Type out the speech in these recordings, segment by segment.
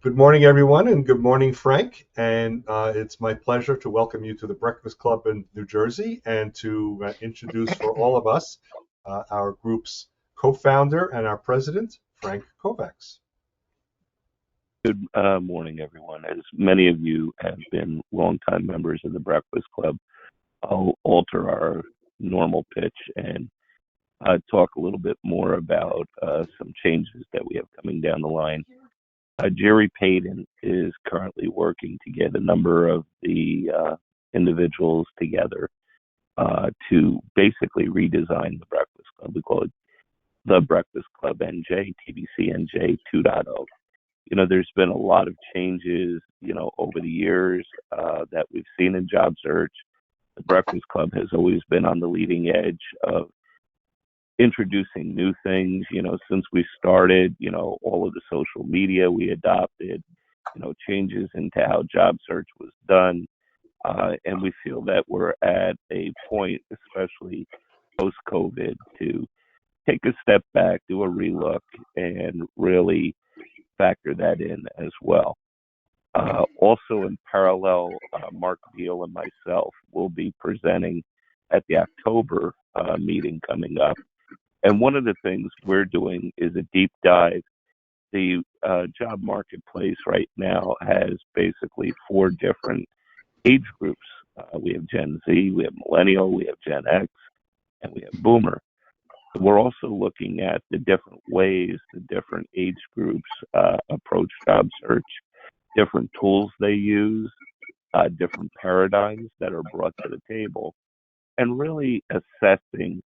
Good morning, everyone, and good morning, Frank. And it's my pleasure to welcome you to the Breakfast Club in New Jersey and to introduce for all of us our group's co-founder and our president, Frank Kovacs. Good morning, everyone. As many of you have been longtime members of the Breakfast Club, I'll alter our normal pitch and talk a little bit more about some changes that we have coming down the line. Jerry Payton is currently working to get a number of the individuals together to basically redesign the Breakfast Club. We call it the Breakfast Club NJ, TBC NJ 2.0. There's been a lot of changes, over the years that we've seen in job search. The Breakfast Club has always been on the leading edge of introducing new things. Since we started, all of the social media we adopted, changes into how job search was done. And we feel that we're at a point, especially post-COVID, to take a step back, do a relook, and really factor that in as well. Also in parallel, Mark Deal and myself will be presenting at the October meeting coming up. And one of the things we're doing is a deep dive. The job marketplace right now has basically 4 different age groups. We have Gen Z, we have Millennial, we have Gen X, and we have Boomer. We're also looking at the different ways the different age groups approach job search, different tools they use, different paradigms that are brought to the table, and really assessing,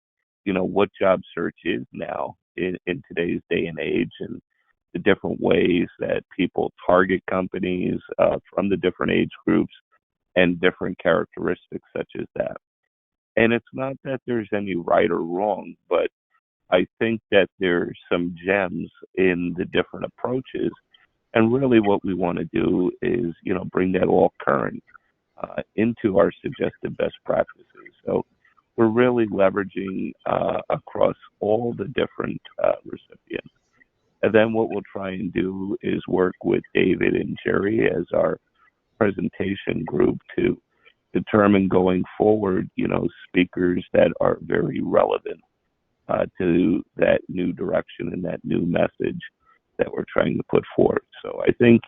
what job search is now in today's day and age, and the different ways that people target companies from the different age groups and different characteristics such as that. And it's not that there's any right or wrong, but I think that there's some gems in the different approaches. And really what we want to do is, bring that all current into our suggested best practices. So we're really leveraging across all the different recipients. And then what we'll try and do is work with David and Jerry as our presentation group to determine going forward, speakers that are very relevant to that new direction and that new message that we're trying to put forward. So I think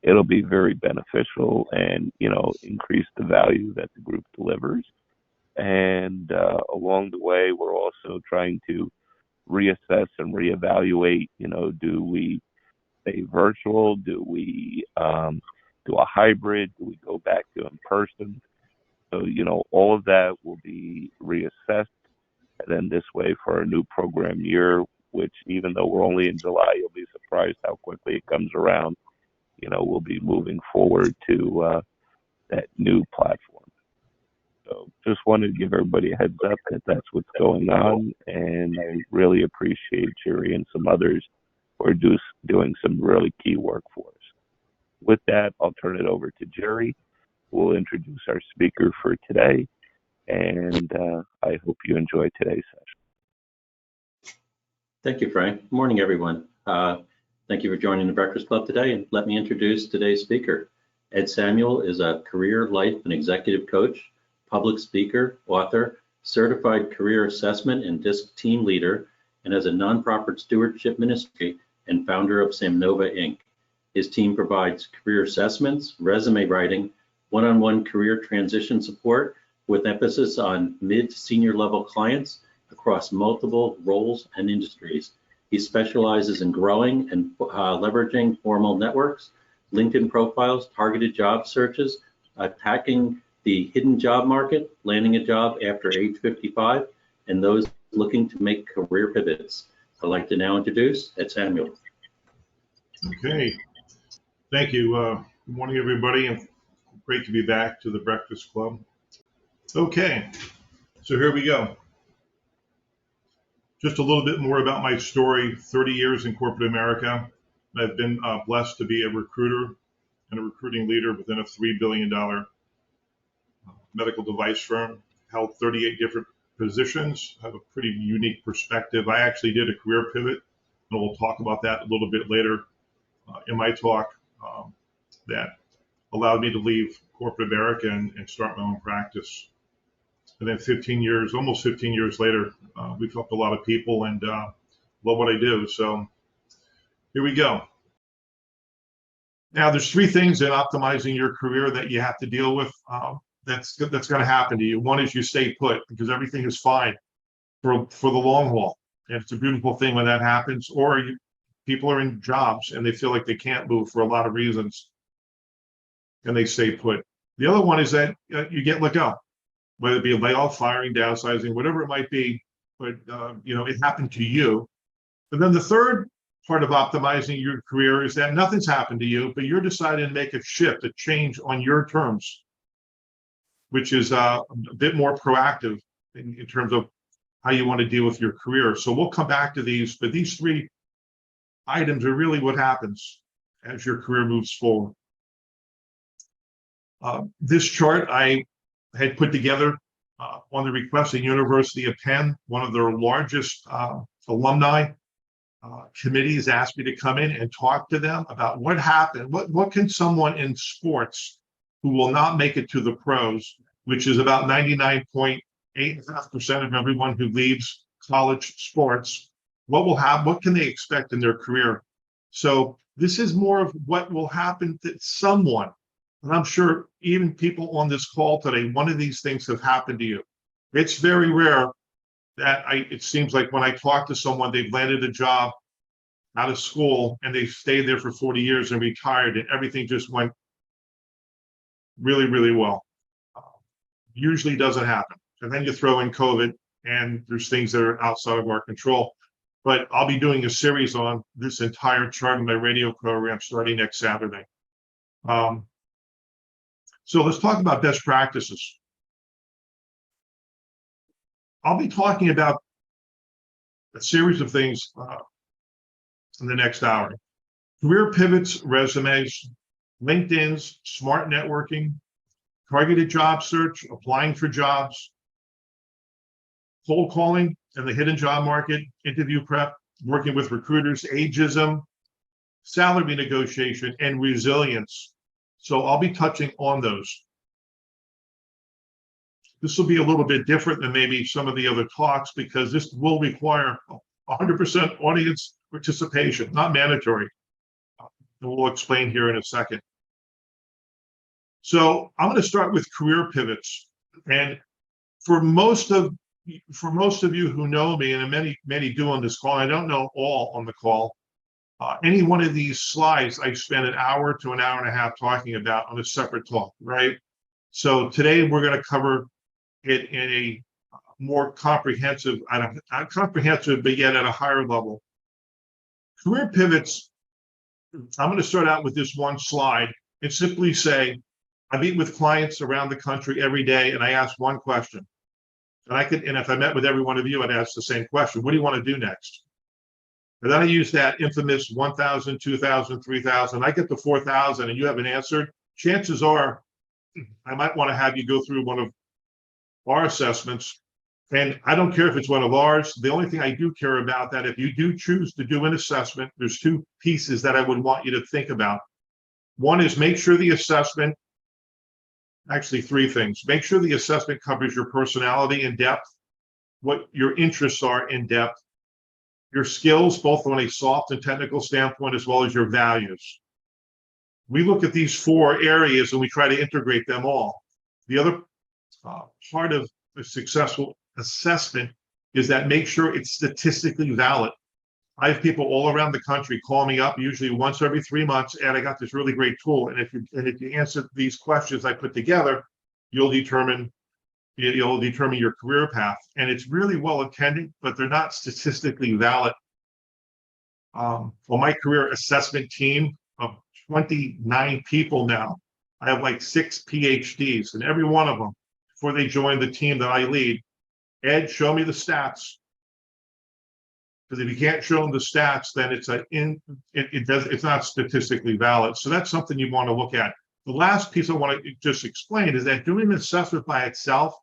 it'll be very beneficial and, increase the value that the group delivers. And along the way, we're also trying to reassess and reevaluate, do we stay virtual? Do we do a hybrid? Do we go back to in person? So, all of that will be reassessed. And then this way for a new program year, which even though we're only in July, you'll be surprised how quickly it comes around. We'll be moving forward to that new platform. So just wanted to give everybody a heads up that that's what's going on. And I really appreciate Jerry and some others who are doing some really key work for us. With that, I'll turn it over to Jerry, who will introduce our speaker for today. And I hope you enjoy today's session. Thank you, Frank. Good morning, everyone. Thank you for joining the Breakfast Club today. And let me introduce today's speaker. Ed Samuel is a career, life, and executive coach, public speaker, author, certified career assessment and DISC team leader, and has a nonprofit stewardship ministry and founder of Samnova Inc. His team provides career assessments, resume writing, one-on-one career transition support with emphasis on mid to senior level clients across multiple roles and industries. He specializes in growing and leveraging formal networks, LinkedIn profiles, targeted job searches, attacking the hidden job market, landing a job after age 55, and those looking to make career pivots. I'd like to now introduce Ed Samuel. Okay, thank you. Good morning, everybody, and great to be back to the Breakfast Club. Okay, so here we go. Just a little bit more about my story. 30 years in corporate America. I've been blessed to be a recruiter and a recruiting leader within a $3 billion medical device firm. Held 38 different positions. I have a pretty unique perspective. I actually did a career pivot, and we'll talk about that a little bit later in my talk. that allowed me to leave corporate America and start my own practice. And then 15 years, almost 15 years later, we've helped a lot of people and love what I do. So here we go. Now, there's three things in optimizing your career that you have to deal with. That's going to happen to you. One is you stay put because everything is fine for the long haul. And it's a beautiful thing when that happens. Or people are in jobs and they feel like they can't move for a lot of reasons, and they stay put. The other one is that you get let go, whether it be a layoff, firing, downsizing, whatever it might be. But it happened to you. But then the third part of optimizing your career is that nothing's happened to you, but you're deciding to make a shift, a change on your terms, which is a bit more proactive in terms of how you want to deal with your career. So we'll come back to these, but these three items are really what happens as your career moves forward. This chart I had put together on the request of University of Penn, one of their largest alumni committees asked me to come in and talk to them about what happened. What can someone in sports who will not make it to the pros, which is about 99.8% of everyone who leaves college sports, what can they expect in their career? So this is more of what will happen to someone. And I'm sure even people on this call today, one of these things have happened to you. It's very rare that it seems like when I talk to someone, they've landed a job out of school and they've stayed there for 40 years and retired and everything just went really, really well. Usually doesn't happen. And then you throw in COVID and there's things that are outside of our control. But I'll be doing a series on this entire chart in my radio program starting next Saturday. So let's talk about best practices. I'll be talking about a series of things in the next hour. Career pivots, resumes, LinkedIn's, smart networking, targeted job search, applying for jobs, cold calling and the hidden job market, interview prep, working with recruiters, agism, salary negotiation, and resilience. So I'll be touching on those. This will be a little bit different than maybe some of the other talks because this will require 100% audience participation, not mandatory. And we'll explain here in a second. So I'm going to start with career pivots. And for most of you who know me, and many do on this call, I don't know all on the call, any one of these slides, I spend an hour to an hour and a half talking about on a separate talk, right? So today we're going to cover it in a more comprehensive, not comprehensive, but yet at a higher level. Career pivots, I'm going to start out with this one slide and simply say, I meet with clients around the country every day and I ask one question. And if I met with every one of you, I'd ask the same question. What do you want to do next? And then I use that infamous 1,000, 2,000, 3,000. I get to 4,000 and you haven't answered. Chances are I might want to have you go through one of our assessments. And I don't care if it's one of ours. The only thing I do care about that if you do choose to do an assessment, there's two pieces that I would want you to think about. One is make sure the assessment, actually three things. Make sure the assessment covers your personality in depth, what your interests are in depth, your skills, both on a soft and technical standpoint, as well as your values. We look at these four areas and we try to integrate them all. The other part of a successful assessment is that make sure it's statistically valid. I have people all around the country call me up, usually once every 3 months, and I got this really great tool. And if you answer these questions I put together, you'll determine your career path. And it's really well attended, but they're not statistically valid. On my career assessment team of 29 people now, I have like 6 PhDs, and every one of them, before they join the team that I lead, Ed, show me the stats. Because if you can't show them the stats, then it's not statistically valid. So that's something you want to look at. The last piece I want to just explain is that doing an assessment by itself,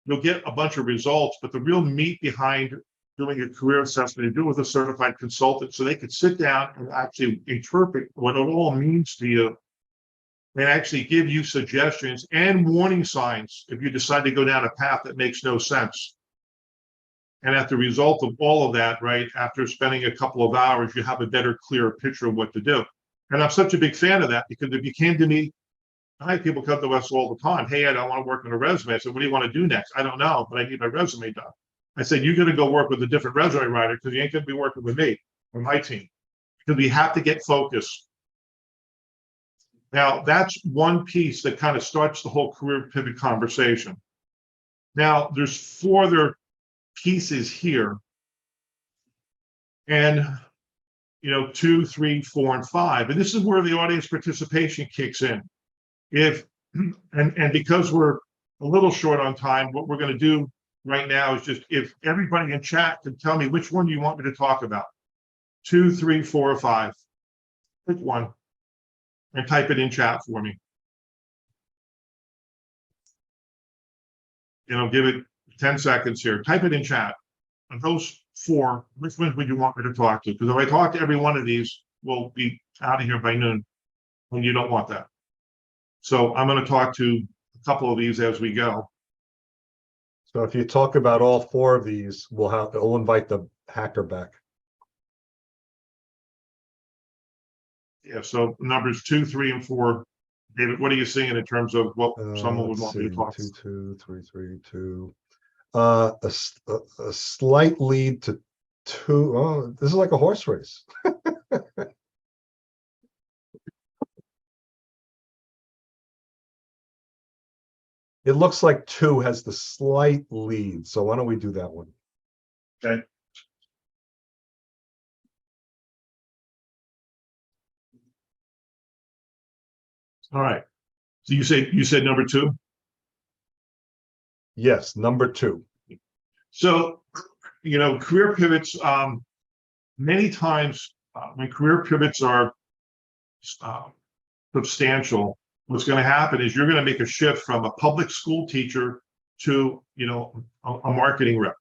you'll get a bunch of results, but the real meat behind doing a career assessment, they do it with a certified consultant, so they could sit down and actually interpret what it all means to you and actually give you suggestions and warning signs if you decide to go down a path that makes no sense. And as a result of all of that, right, after spending a couple of hours, you have a better, clearer picture of what to do. And I'm such a big fan of that because if you came to me, people come to us all the time. Hey, Ed, I want to work on a resume. I said, what do you want to do next? I don't know, but I need my resume done. I said, you're going to go work with a different resume writer because you ain't going to be working with me or my team because we have to get focused. Now, that's one piece that kind of starts the whole career pivot conversation. Now, there's 4 other pieces here. And, 2, 3, 4, and 5. And this is where the audience participation kicks in. And because we're a little short on time, what we're going to do right now is just if everybody in chat can tell me which one you want me to talk about. 2, 3, 4, or 5. Pick one and type it in chat for me. Give it 10 seconds here. Type it in chat. Of those 4, which ones would you want me to talk to? Because if I talk to every one of these, we'll be out of here by noon, and you don't want that. So I'm going to talk to a couple of these as we go. So if you talk about all 4 of these, we'll invite the hacker back. Yeah, so numbers 2, 3, and 4. David, what are you seeing in terms of what someone would want me to talk to? 2, 2, 3, 3, 2. A slight lead to 2. Oh, this is like a horse race. It looks like 2 has the slight lead. So why don't we do that one? Okay. All right. So you said number 2? Yes, number 2. So, career pivots, many times when career pivots are substantial, what's going to happen is you're going to make a shift from a public school teacher to, a marketing rep.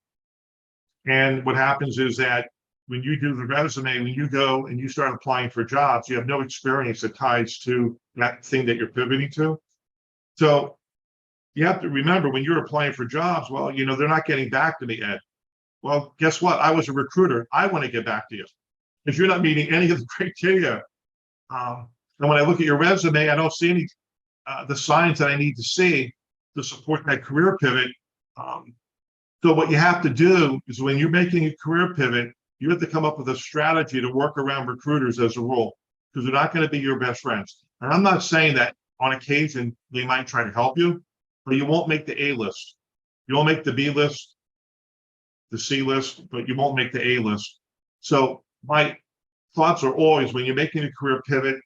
And what happens is that when you do the resume, when you go and you start applying for jobs, you have no experience that ties to that thing that you're pivoting to. So you have to remember when you're applying for jobs, well, they're not getting back to me, Ed. Well, guess what? I was a recruiter. I want to get back to you because you're not meeting any of the criteria. And when I look at your resume, I don't see any the signs that I need to see to support that career pivot. So what you have to do is when you're making a career pivot, you have to come up with a strategy to work around recruiters as a rule because they're not going to be your best friends. And I'm not saying that on occasion they might try to help you, but you won't make the A list. You won't make the B list, the C list, but you won't make the A list. So my thoughts are always when you're making a career pivot,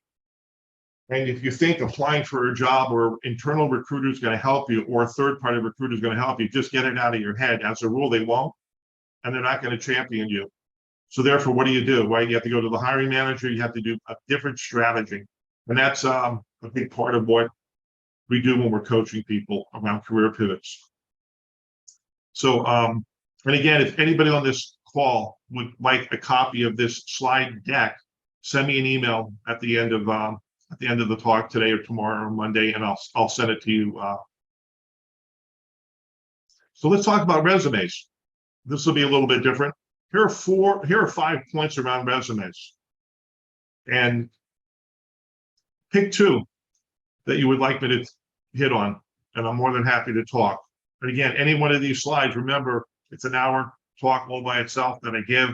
and if you think applying for a job or internal recruiter is going to help you or a third-party recruiter is going to help you, just get it out of your head. As a rule, they won't, and they're not going to champion you. So therefore, what do? Right? You have to go to the hiring manager. You have to do a different strategy. And that's a big part of what we do when we're coaching people around career pivots. So, and again, if anybody on this call would like a copy of this slide deck, send me an email at the end of the talk today or tomorrow or Monday, and I'll send it to you. So let's talk about resumes. This will be a little bit different. Here are 5 points around resumes, and pick 2 that you would like me to hit on, and I'm more than happy to talk. But again, any one of these slides, remember, it's an hour talk all by itself that I give.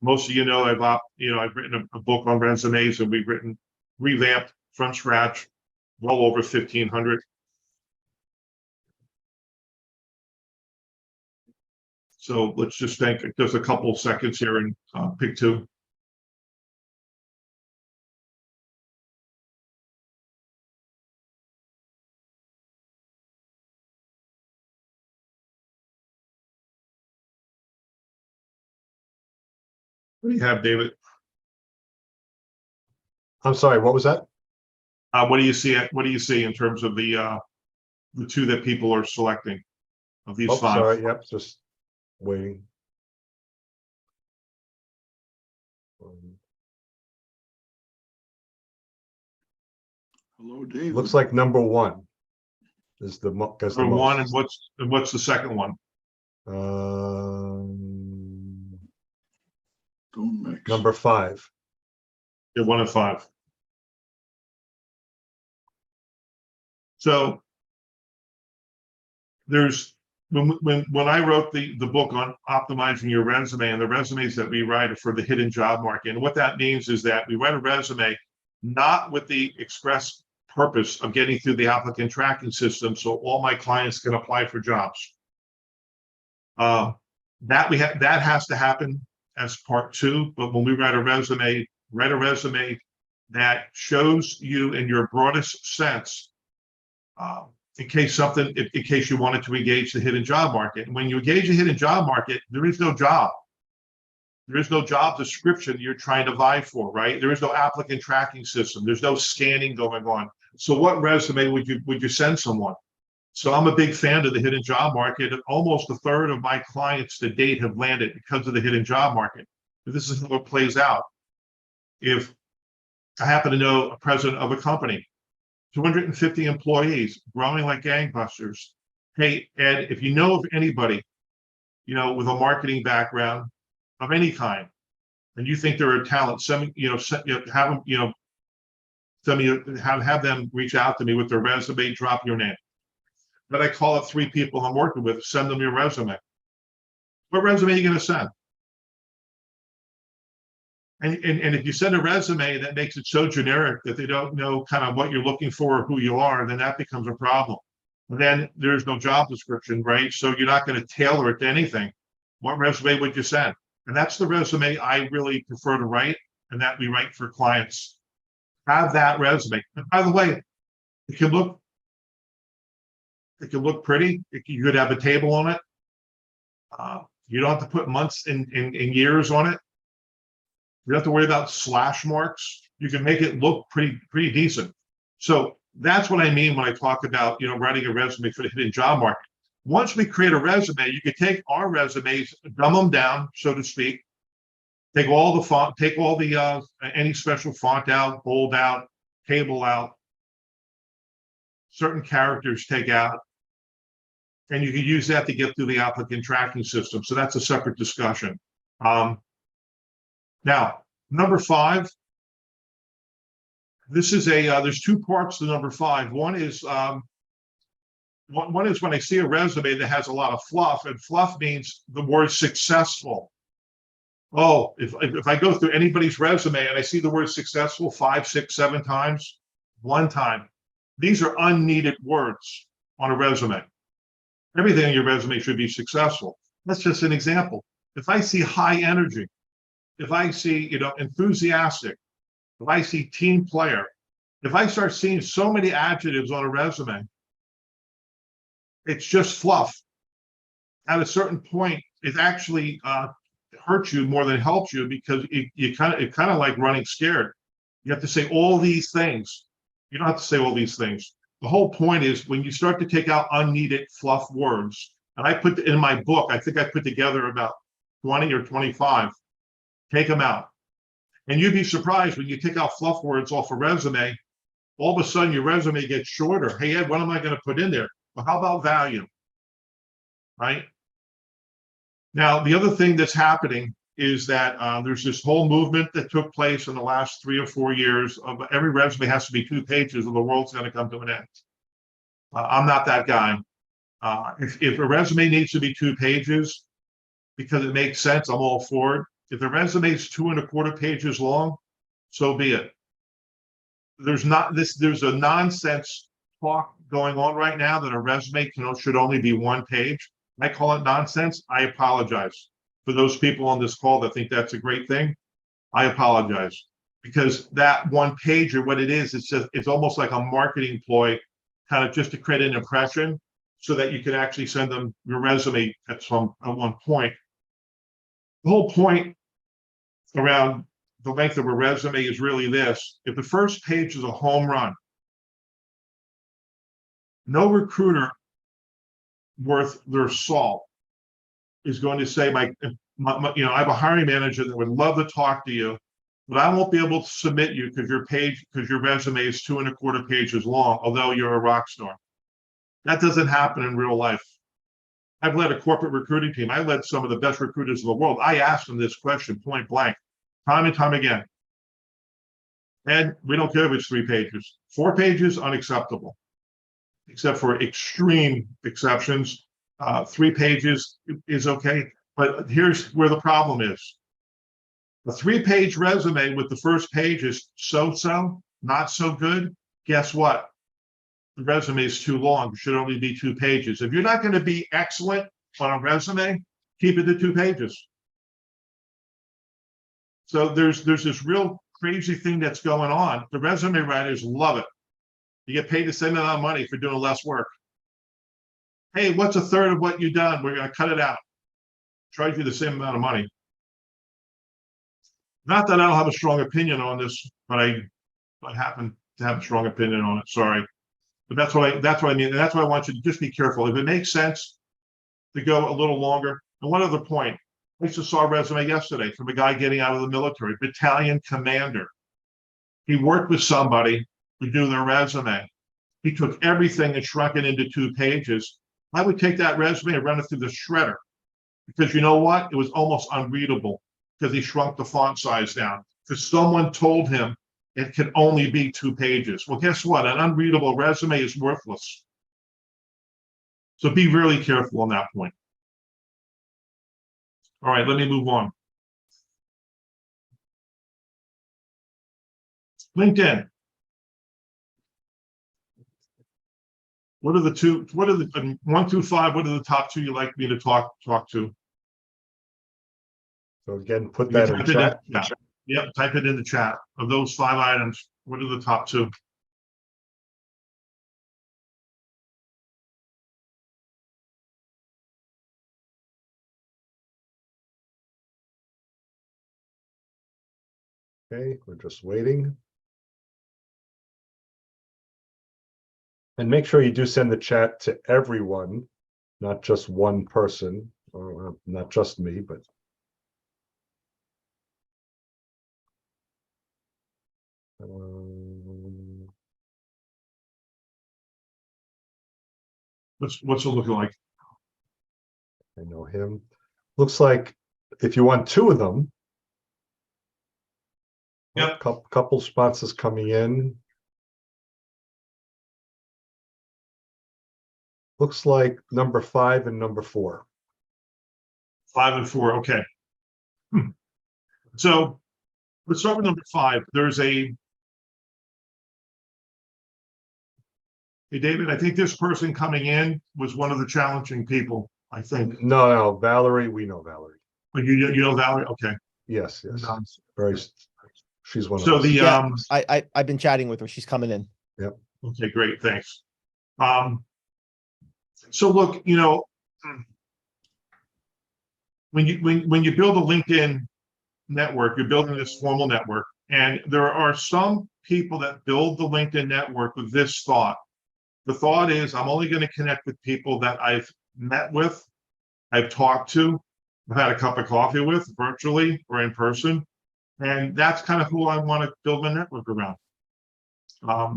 Most of I've written a book on resumes, and we've revamped from scratch well over 1,500. So let's just think there's a couple of seconds here and pick 2. What do you have, David? I'm sorry, what was that? What do you see? What do you see in terms of the 2 that people are selecting of these 5? Sorry, yep, just waiting. Hello, David. Looks like number one is the most. Number one, and what's the second one? Don't mix. Number 5. Yeah, 1 and 5. So there's when I wrote the book on optimizing your resume, and the resumes that we write are for the hidden job market. And what that means is that we write a resume not with the express purpose of getting through the applicant tracking system so all my clients can apply for jobs. That has to happen as part 2. But when we write a resume that shows you in your broadest sense, in case you wanted to engage the hidden job market. And when you engage the hidden job market, there is no job. There is no job description you're trying to vie for, right? There is no applicant tracking system. There's no scanning going on. So what resume would you send someone? So I'm a big fan of the hidden job market. And almost a third of my clients to date have landed because of the hidden job market. But this is how it plays out. If I happen to know a president of a company, 250 employees, growing like gangbusters. Hey, Ed, if you know of anybody, with a marketing background of any kind, and you think they're a talent, have them reach out to me with their resume, drop your name. But I call up 3 people I'm working with, send them your resume. What resume are you going to send? And if you send a resume that makes it so generic that they don't know kind of what you're looking for or who you are, then that becomes a problem. And then there's no job description, right? So you're not going to tailor it to anything. What resume would you send? And that's the resume I really prefer to write, and that we write for clients. Have that resume. And by the way, it can look pretty. You could have a table on it. You don't have to put months and years on it. You don't have to worry about slash marks. You can make it look pretty decent. So that's what I mean when I talk about writing a resume for the hidden job market. Once we create a resume, you can take our resumes, dumb them down, so to speak. Take all the font, take all the any special font out, bold out, table out, certain characters take out, and you can use that to get through the applicant tracking system. So that's a separate discussion. Now, number 5, this is there's 2 parts to number 5. One is when I see a resume that has a lot of fluff, and fluff means the word successful. Oh, if I go through anybody's resume and I see the word successful 5, 6, 7 times, 1 time, these are unneeded words on a resume. Everything on your resume should be successful. That's just an example. If I see high energy, if I see, enthusiastic, if I see team player, if I start seeing so many adjectives on a resume, it's just fluff. At a certain point, it actually hurts you more than it helps you, because it kind of like running scared. You have to say all these things. You don't have to say all these things. The whole point is when you start to take out unneeded fluff words, and I put in my book, I think I put together about 20 or 25. Take them out. And you'd be surprised when you take out fluff words off a resume, all of a sudden your resume gets shorter. Hey, Ed, what am I going to put in there? Well, how about value? Right? Now, the other thing that's happening is that there's this whole movement that took place in the last 3 or 4 years of every resume has to be 2 pages or the world's going to come to an end. I'm not that guy. If a resume needs to be 2 pages because it makes sense, I'm all for it. If the resume is 2 1/4 pages long, so be it. There's a nonsense talk going on right now that a resume should only be 1 page. I call it nonsense. I apologize for those people on this call that think that's a great thing. I apologize, because that 1 page, or what it is, it's almost like a marketing ploy, kind of just to create an impression so that you can actually send them your resume at one point. The whole point around the length of a resume is really this: if the first page is a home run, no recruiter worth their salt is going to say, I have a hiring manager that would love to talk to you, but I won't be able to submit you because your resume is 2.25 pages long, although you're a rock star. That doesn't happen in real life. I've led a corporate recruiting team. I led some of the best recruiters in the world. I asked them this question point blank, time and time again. And we don't care if it's 3 pages. 4 pages, unacceptable, except for extreme exceptions. 3 pages is okay. But here's where the problem is. A 3-page resume with the first page is so-so, not so good. Guess what? The resume is too long. It should only be 2 pages. If you're not going to be excellent on a resume, keep it to 2 pages. So there's this real crazy thing that's going on. The resume writers love it. You get paid the same amount of money for doing less work. Hey, what's a third of what you've done? We're going to cut it out. Charge you the same amount of money. Not that I don't have a strong opinion on this, but I happen to have a strong opinion on it. Sorry. But that's what I mean. And that's why I want you to just be careful. If it makes sense to go a little longer. And one other point, I just saw a resume yesterday from a guy getting out of the military, battalion commander. He worked with somebody to do their resume. He took everything and shrunk it into 2 pages. I would take that resume and run it through the shredder because you know what? It was almost unreadable because he shrunk the font size down because someone told him it can only be 2 pages. Well, guess what? An unreadable resume is worthless. So be really careful on that point. All right, let me move on. LinkedIn. What are the 1 through 5? What are the top 2 you'd like me to talk to? So again, put that in chat. Yep, type it in the chat. Of those 5 items, what are the top 2? Okay, we're just waiting. And make sure you do send the chat to everyone, not just one person, or not just me, but What's it looking like? I know him. Looks like if you want 2 of them, yep, couple sponsors coming in. Looks like number 5 and number 4. 5 and 4, okay. So let's start with number 5. There's hey, David, I think this person coming in was one of the challenging people, I think. No, Valerie, we know Valerie. But you know Valerie? Okay. Yes. Very. She's one so of us. Yeah, I've been chatting with her. She's coming in. Yep. Okay, great, thanks. So look, you know, when you build a LinkedIn network, you're building this formal network, and there are some people that build the LinkedIn network with this thought. The thought is, I'm only going to connect with people that I've met with, I've talked to, I've had a cup of coffee with, virtually or in person, and that's kind of who I want to build my network around. I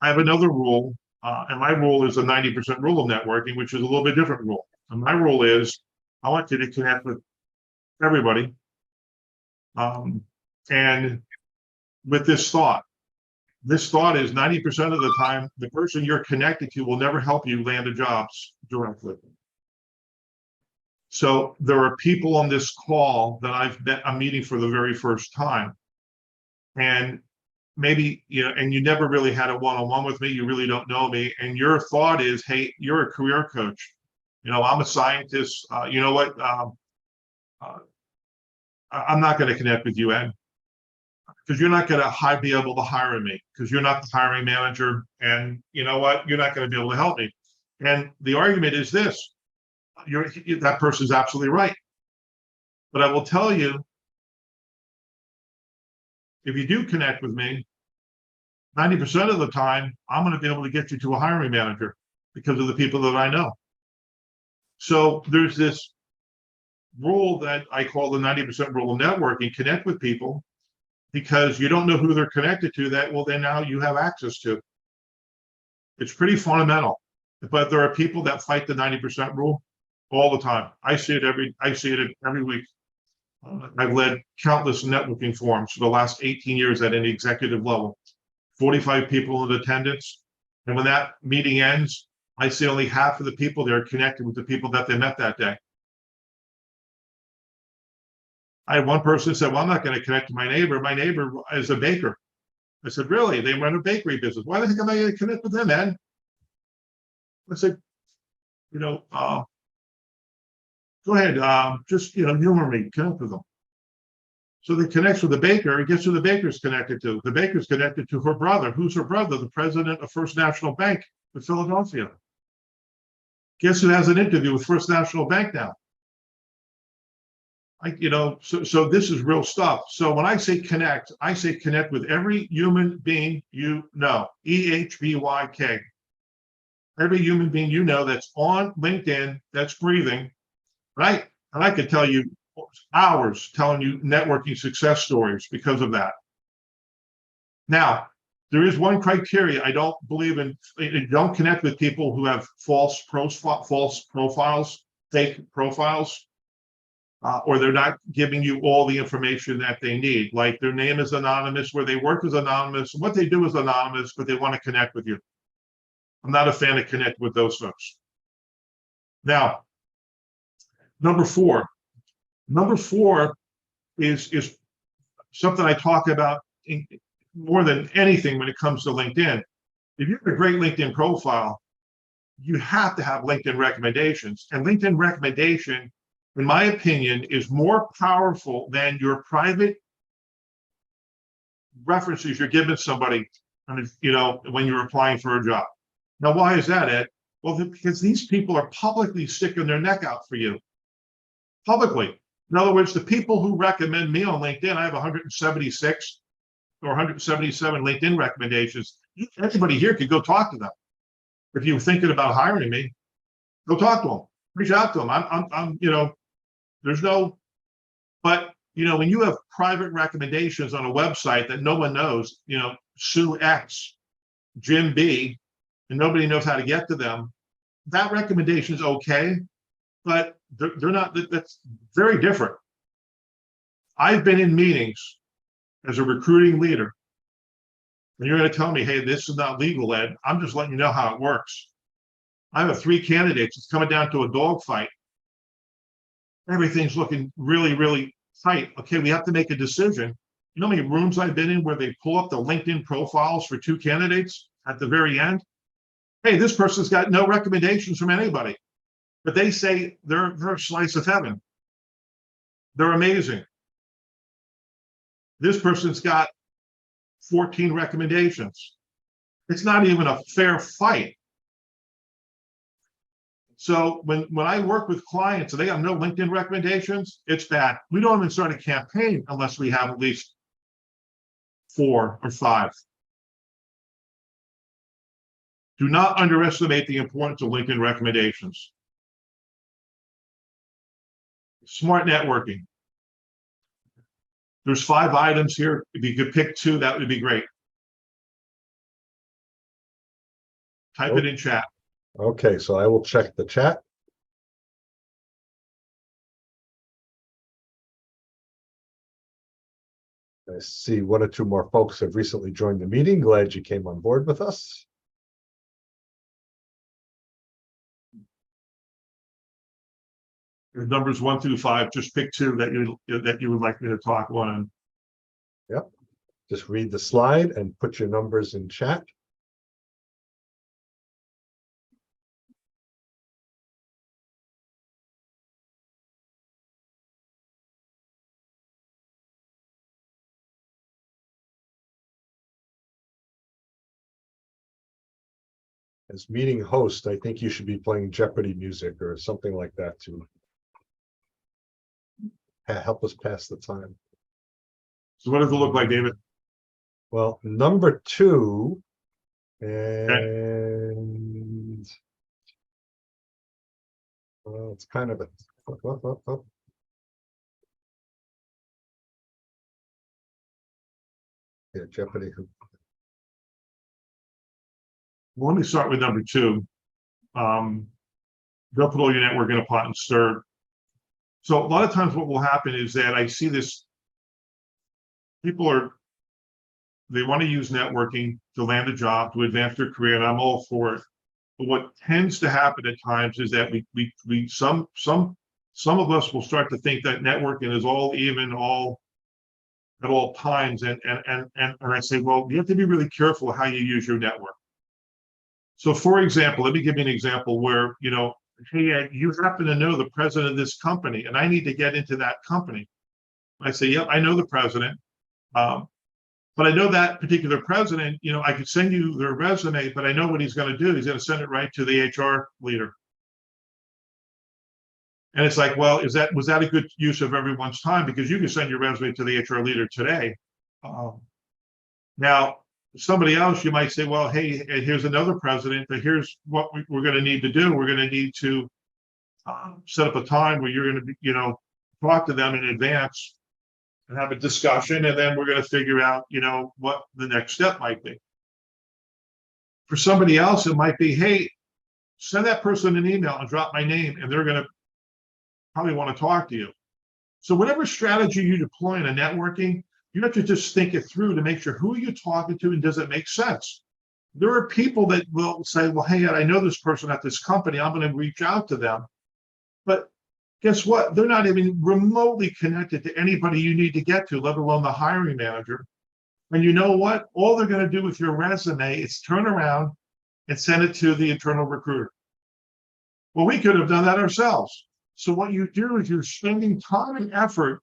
have another rule, and my rule is a 90% rule of networking, which is a little bit different rule. And my rule is, I want you to connect with everybody, and with this thought. This thought is 90% of the time, the person you're connected to will never help you land a job directly. So there are people on this call that I'm meeting for the very first time. And maybe, you know, and you never really had a one-on-one with me, you really don't know me. And your thought is, hey, you're a career coach. You know, I'm a scientist. You know what? I'm not going to connect with you, Ed, because you're not going to be able to hire me because you're not the hiring manager. And you know what? You're not going to be able to help me. And the argument is this, that person's absolutely right. But I will tell you, if you do connect with me, 90% of the time, I'm going to be able to get you to a hiring manager because of the people that I know. So there's this rule that I call the 90% rule of networking: connect with people, because you don't know who they're connected to, that well, then now you have access to. It's pretty fundamental. But there are people that fight the 90% rule all the time. I see it every week. I've led countless networking forums for the last 18 years at an executive level, 45 people in attendance. And when that meeting ends, I see only half of the people there connected with the people that they met that day. I had one person said, well, I'm not going to connect to my neighbor. My neighbor is a baker. I said, really? They run a bakery business. Why the heck am I going to connect with them, man? I said, go ahead, just, humor me, connect with them. So they connects with the baker, and guess who the baker's connected to? The baker's connected to her brother. Who's her brother? The president of First National Bank of Philadelphia. Guess who has an interview with First National Bank now? So this is real stuff. So when I say connect with every human being you know, EHBYK. Every human being you know that's on LinkedIn, that's breathing, right? And I could tell you hours telling you networking success stories because of that. Now, there is one criteria I don't believe in. Don't connect with people who have false profiles, fake profiles, or they're not giving you all the information that they need. Like their name is anonymous, where they work is anonymous, what they do is anonymous, but they want to connect with you. I'm not a fan of connect with those folks. Now, number four is something I talk about more than anything when it comes to LinkedIn. If you have a great LinkedIn profile, you have to have LinkedIn recommendations. And LinkedIn recommendation, in my opinion, is more powerful than your private references you're giving somebody, when you're applying for a job. Now, why is that, Ed? Well, because these people are publicly sticking their neck out for you. Publicly. In other words, the people who recommend me on LinkedIn, I have 176 or 177 LinkedIn recommendations. Everybody here could go talk to them. If you're thinking about hiring me, go talk to them. Reach out to them. I'm there's no, but when you have private recommendations on a website that no one knows, Sue X, Jim B, and nobody knows how to get to them, that recommendation is okay, but they're not, that's very different. I've been in meetings as a recruiting leader, and you're going to tell me, hey, this is not legal, Ed. I'm just letting you know how it works. I have 3 candidates. It's coming down to a dogfight. Everything's looking really, really tight. Okay, we have to make a decision. You know how many rooms I've been in where they pull up the LinkedIn profiles for 2 candidates at the very end? Hey, this person's got no recommendations from anybody, but they say they're a slice of heaven. They're amazing. This person's got 14 recommendations. It's not even a fair fight. So when I work with clients and they have no LinkedIn recommendations, it's bad. We don't even start a campaign unless we have at least 4 or 5. Do not underestimate the importance of LinkedIn recommendations. Smart networking. There's 5 items here. If you could pick 2, that would be great. Type it in chat. Okay, so I will check the chat. I see 1 or 2 more folks have recently joined the meeting. Glad you came on board with us. Numbers 1 through 5. Just pick 2 that you would like me to talk on. Yep. Just read the slide and put your numbers in chat. As meeting host, I think you should be playing Jeopardy music or something like that to help us pass the time. So what does it look like, David? Well, number 2, and well, it's kind of a Yeah, Jeopardy. Well, let me start with number two. Don't put all your network in a pot and stir. So a lot of times what will happen is that I see this, they want to use networking to land a job, to advance their career, and I'm all for it. But what tends to happen at times is that some of us will start to think that networking is all even, all at all times. And I say, well, you have to be really careful how you use your network. So for example, let me give you an example where, hey, Ed, you happen to know the president of this company, and I need to get into that company. I say, yep, I know the president. But I know that particular president, I could send you their resume, but I know what he's going to do. He's going to send it right to the HR leader. And it's like, well, was that a good use of everyone's time? Because you can send your resume to the HR leader today. Now, somebody else, you might say, well, hey, here's another president, but here's what we're going to need to do. We're going to need to set up a time where you're going to, talk to them in advance and have a discussion, and then we're going to figure out, what the next step might be. For somebody else, it might be, hey, send that person an email and drop my name, and they're going to probably want to talk to you. So whatever strategy you deploy in a networking, you have to just think it through to make sure who are you talking to and does it make sense. There are people that will say, well, hey, I know this person at this company, I'm going to reach out to them. But guess what? They're not even remotely connected to anybody you need to get to, let alone the hiring manager. And you know what? All they're going to do with your resume is turn around and send it to the internal recruiter. Well, we could have done that ourselves. So what you do is you're spending time and effort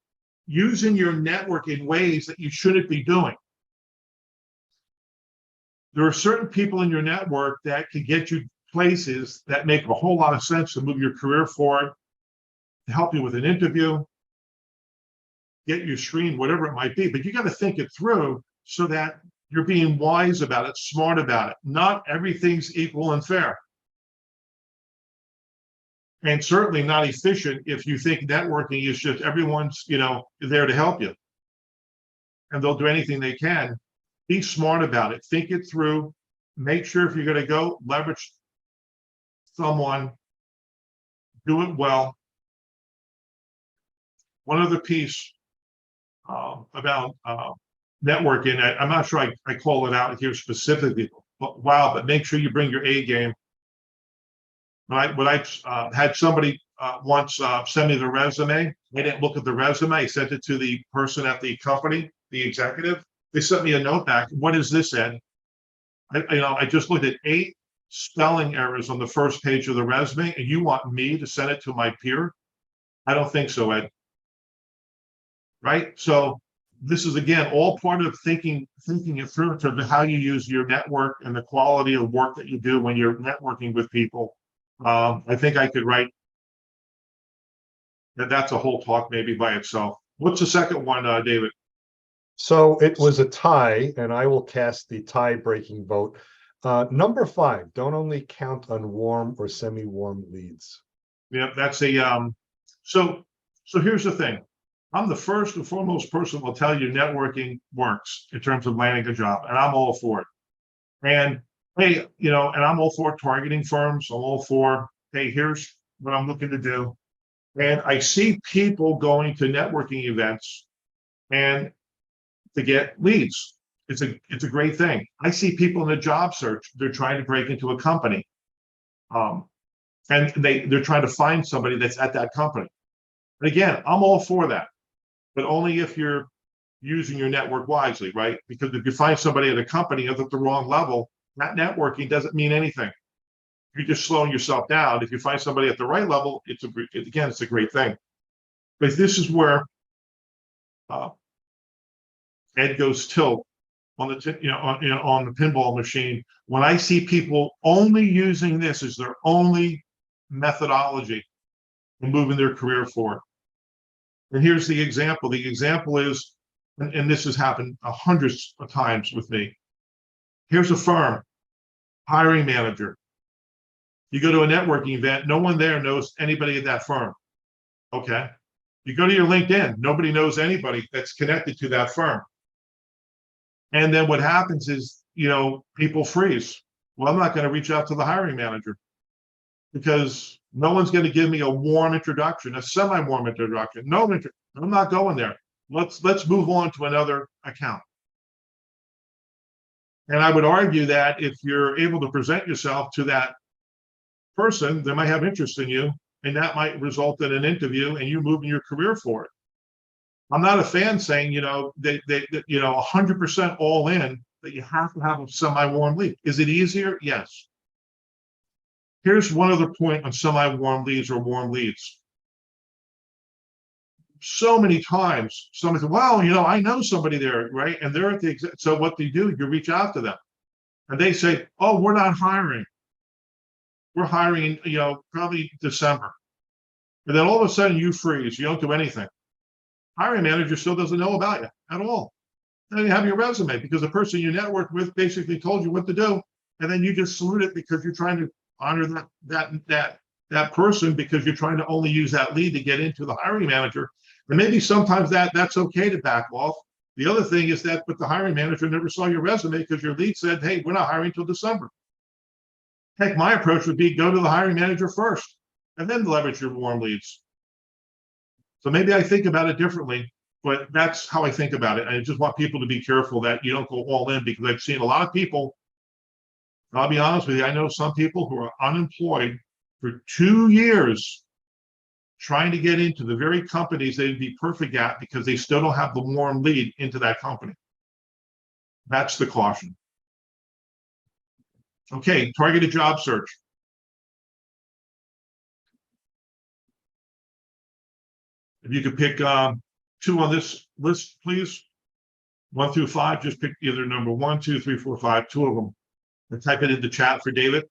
using your network in ways that you shouldn't be doing. There are certain people in your network that can get you places that make a whole lot of sense to move your career forward, to help you with an interview, get you screened, whatever it might be. But you got to think it through so that you're being wise about it, smart about it. Not everything's equal and fair. And certainly not efficient if you think networking is just everyone's, there to help you. And they'll do anything they can. Be smart about it. Think it through. Make sure if you're going to go leverage someone, do it well. One other piece about networking, I'm not sure I call it out here specifically, but make sure you bring your A game. When I had somebody once send me the resume, I didn't look at the resume. I sent it to the person at the company, the executive. They sent me a note back. What is this, Ed? I just looked at 8 spelling errors on the first page of the resume, and you want me to send it to my peer? I don't think so, Ed. Right? So this is, again, all part of thinking it through in terms of how you use your network and the quality of work that you do when you're networking with people. I think I could write that's a whole talk maybe by itself. What's the second one, David? So it was a tie, and I will cast the tie-breaking vote. Number 5, don't only count on warm or semi-warm leads. Yeah, that's a so here's the thing. I'm the first and foremost person who will tell you networking works in terms of landing a job, and I'm all for it. And hey, and I'm all for targeting firms. I'm all for, hey, here's what I'm looking to do. And I see people going to networking events and to get leads. It's a great thing. I see people in a job search. They're trying to break into a company. And they're trying to find somebody that's at that company. And again, I'm all for that, but only if you're using your network wisely, right? Because if you find somebody at a company at the wrong level, that networking doesn't mean anything. You're just slowing yourself down. If you find somebody at the right level, it's a great thing. But this is where Ed goes tilt on the on the pinball machine. When I see people only using this as their only methodology in moving their career forward. And here's the example. The example is, and this has happened hundreds of times with me. Here's a firm, hiring manager. You go to a networking event, no one there knows anybody at that firm. Okay. You go to your LinkedIn, nobody knows anybody that's connected to that firm. And then what happens is, people freeze. Well, I'm not going to reach out to the hiring manager because no one's going to give me a warm introduction, a semi-warm introduction. I'm not going there. Let's move on to another account. And I would argue that if you're able to present yourself to that person, they might have interest in you, and that might result in an interview and you moving your career forward. I'm not a fan saying, that 100% all in, that you have to have a semi-warm lead. Is it easier? Yes. Here's one other point on semi-warm leads or warm leads. So many times somebody says, well, I know somebody there, right? And they're at so what do? You reach out to them and they say, oh, we're not hiring. We're hiring, probably December. And then all of a sudden you freeze, you don't do anything. Hiring manager still doesn't know about you at all. Then you have your resume because the person you networked with basically told you what to do. And then you just salute it because you're trying to honor that person because you're trying to only use that lead to get into the hiring manager. And maybe sometimes that's okay to back off. The other thing is that, but the hiring manager never saw your resume because your lead said, hey, we're not hiring until December. Heck, my approach would be go to the hiring manager first and then leverage your warm leads. So maybe I think about it differently, but that's how I think about it. I just want people to be careful that you don't go all in because I've seen a lot of people. I'll be honest with you. I know some people who are unemployed for 2 years trying to get into the very companies they'd be perfect at because they still don't have the warm lead into that company. That's the caution. Okay, targeted job search. If you could pick 2 on this list, please. 1 through 5, just pick either number 1, 2, 3, 4, 5, 2 of them. And type it in the chat for David.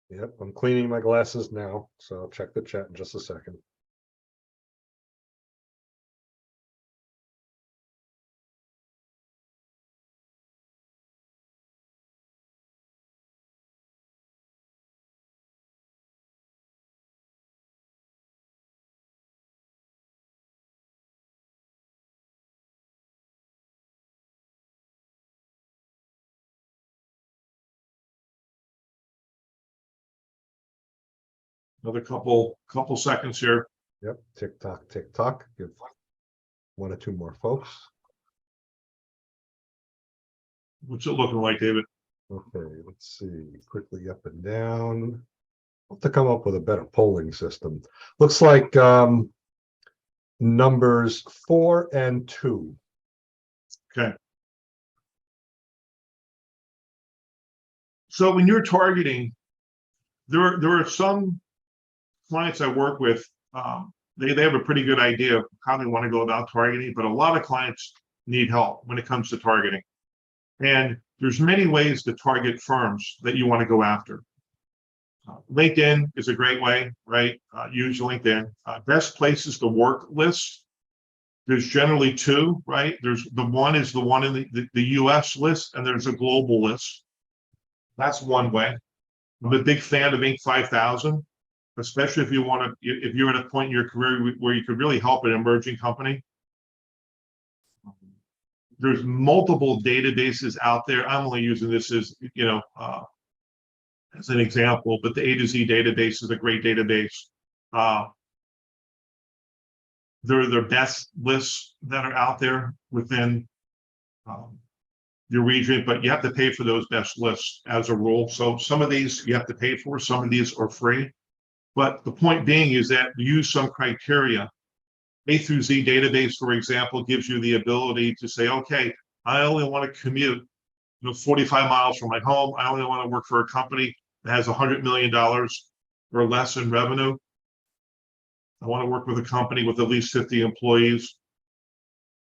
Yep, I'm cleaning my glasses now, so I'll check the chat in just a second. Another couple seconds here. Yep, tick tock, tick tock. Give 1 or 2 more folks. What's it looking like, David? Okay, let's see. Quickly up and down. I'll have to come up with a better polling system. Looks like numbers 4 and 2. Okay. So when you're targeting, there are some clients I work with. They have a pretty good idea of how they want to go about targeting, but a lot of clients need help when it comes to targeting. And there's many ways to target firms that you want to go after. LinkedIn is a great way, right? Use LinkedIn. Best places to work lists. There's generally 2, right? There's the one is the one in the US list, and there's a global list. That's one way. I'm a big fan of Inc. 5000, especially if you're at a point in your career where you could really help an emerging company. There's multiple databases out there. I'm only using this as as an example, but the A to Z database is a great database. There are the best lists that are out there within your region, but you have to pay for those best lists as a rule. So some of these you have to pay for, some of these are free. But the point being is that use some criteria. A through Z database, for example, gives you the ability to say, okay, I only want to commute 45 miles from my home. I only want to work for a company that has $100 million or less in revenue. I want to work with a company with at least 50 employees,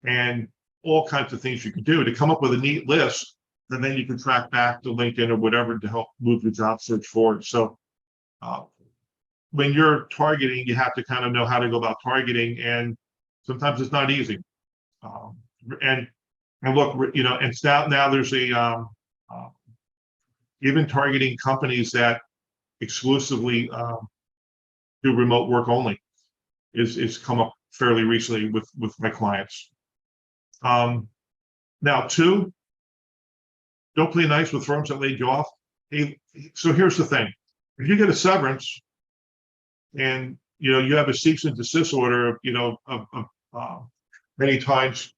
and all kinds of things you can do to come up with a neat list. And then you can track back to LinkedIn or whatever to help move your job search forward. So when you're targeting, you have to kind of know how to go about targeting, and sometimes it's not easy. And look, and now there's even targeting companies that exclusively do remote work only is come up fairly recently with my clients. Now, 2, don't play nice with firms that laid you off. Hey, so here's the thing: if you get a severance, and you have a cease and desist order, many times,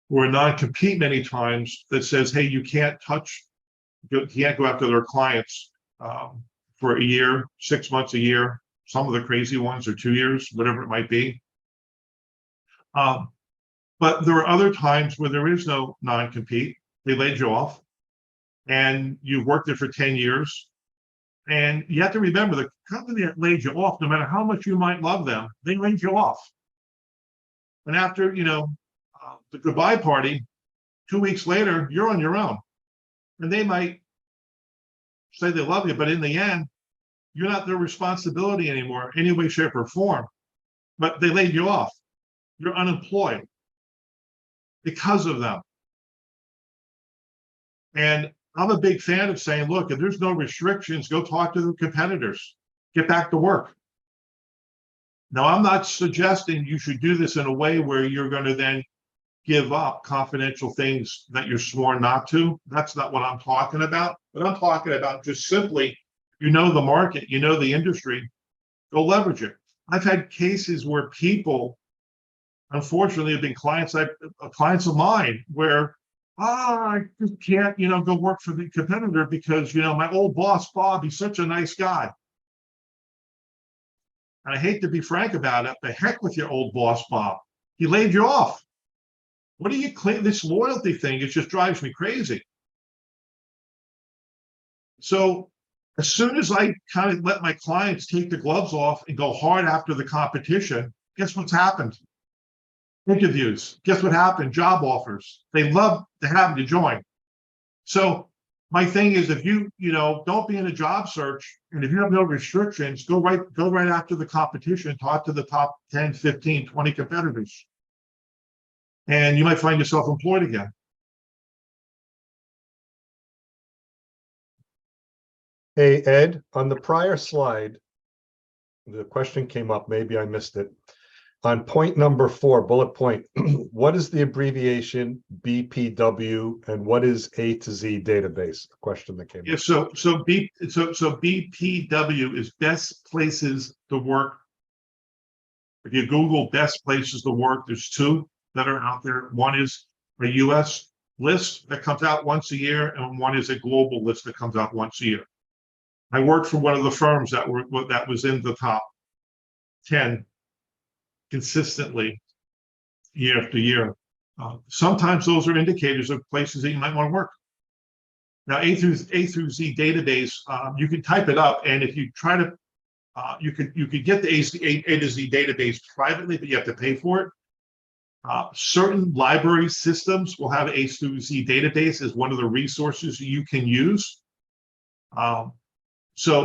or a non-compete many times that says, hey, you can't go after their clients for a year, 6 months, a year. Some of the crazy ones are 2 years, whatever it might be. But there are other times where there is no non-compete. They laid you off, and you've worked there for 10 years. And you have to remember, the company that laid you off, no matter how much you might love them, they laid you off. And after, the goodbye party, 2 weeks later, you're on your own. And they might say they love you, but in the end, you're not their responsibility anymore, any way, shape, or form. But they laid you off. You're unemployed because of them. And I'm a big fan of saying, look, if there's no restrictions, go talk to the competitors, get back to work. Now, I'm not suggesting you should do this in a way where you're going to then give up confidential things that you're sworn not to. That's not what I'm talking about. But I'm talking about just simply, the market, the industry, go leverage it. I've had cases where people, unfortunately, have been clients of mine where, I just can't, go work for the competitor because, my old boss, Bob, he's such a nice guy. And I hate to be frank about it, the heck with your old boss, Bob. He laid you off. What do you claim? This loyalty thing, it just drives me crazy. So as soon as I kind of let my clients take the gloves off and go hard after the competition, guess what's happened? Interviews. Guess what happened? Job offers. They love to have you join. So my thing is, if you don't be in a job search, and if you have no restrictions, go right after the competition, talk to the top 10, 15, 20 competitors. And you might find yourself employed again. Hey, Ed, on the prior slide, the question came up, maybe I missed it. On point number 4, bullet point, what is the abbreviation BPW and what is A to Z database? A question that came up. Yeah, so BPW is best places to work. If you Google best places to work, there's 2 that are out there. One is a US list that comes out once a year, and one is a global list that comes out once a year. I worked for one of the firms that was in the top 10 consistently year after year. Sometimes those are indicators of places that you might want to work. Now, A through Z database, you can type it up, and if you try to, you could get the A to Z database privately, but you have to pay for it. Certain library systems will have A through Z database as one of the resources you can use. But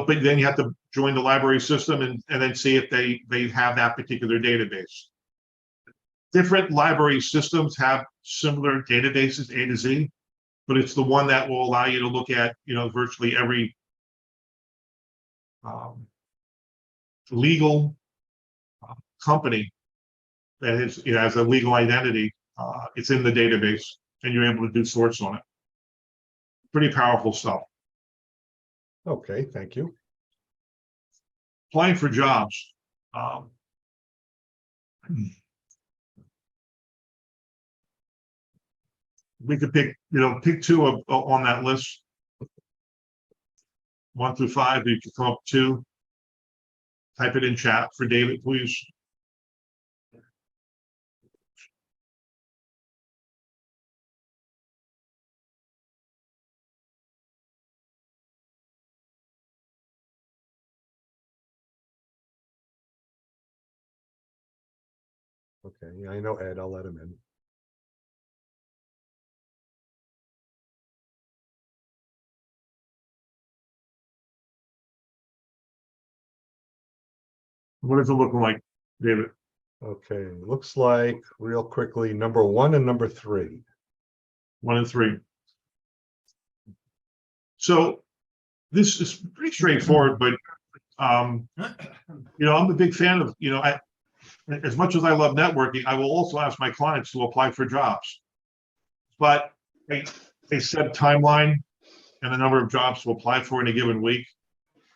then you have to join the library system and then see if they have that particular database. Different library systems have similar databases, A to Z, but it's the one that will allow you to look at, virtually every legal company that has a legal identity. It's in the database, and you're able to do sorts on it. Pretty powerful stuff. Okay, thank you. Applying for jobs. We could pick 2 on that list. 1 through 5, you can come up with 2. Type it in chat for David, please. Okay, yeah, I know Ed, I'll let him in. What is it looking like, David? Okay, looks like real quickly, number 1 and number 3. 1 and 3. So this is pretty straightforward, but I'm a big fan of, as much as I love networking, I will also ask my clients to apply for jobs. But a set timeline and the number of jobs to apply for in a given week.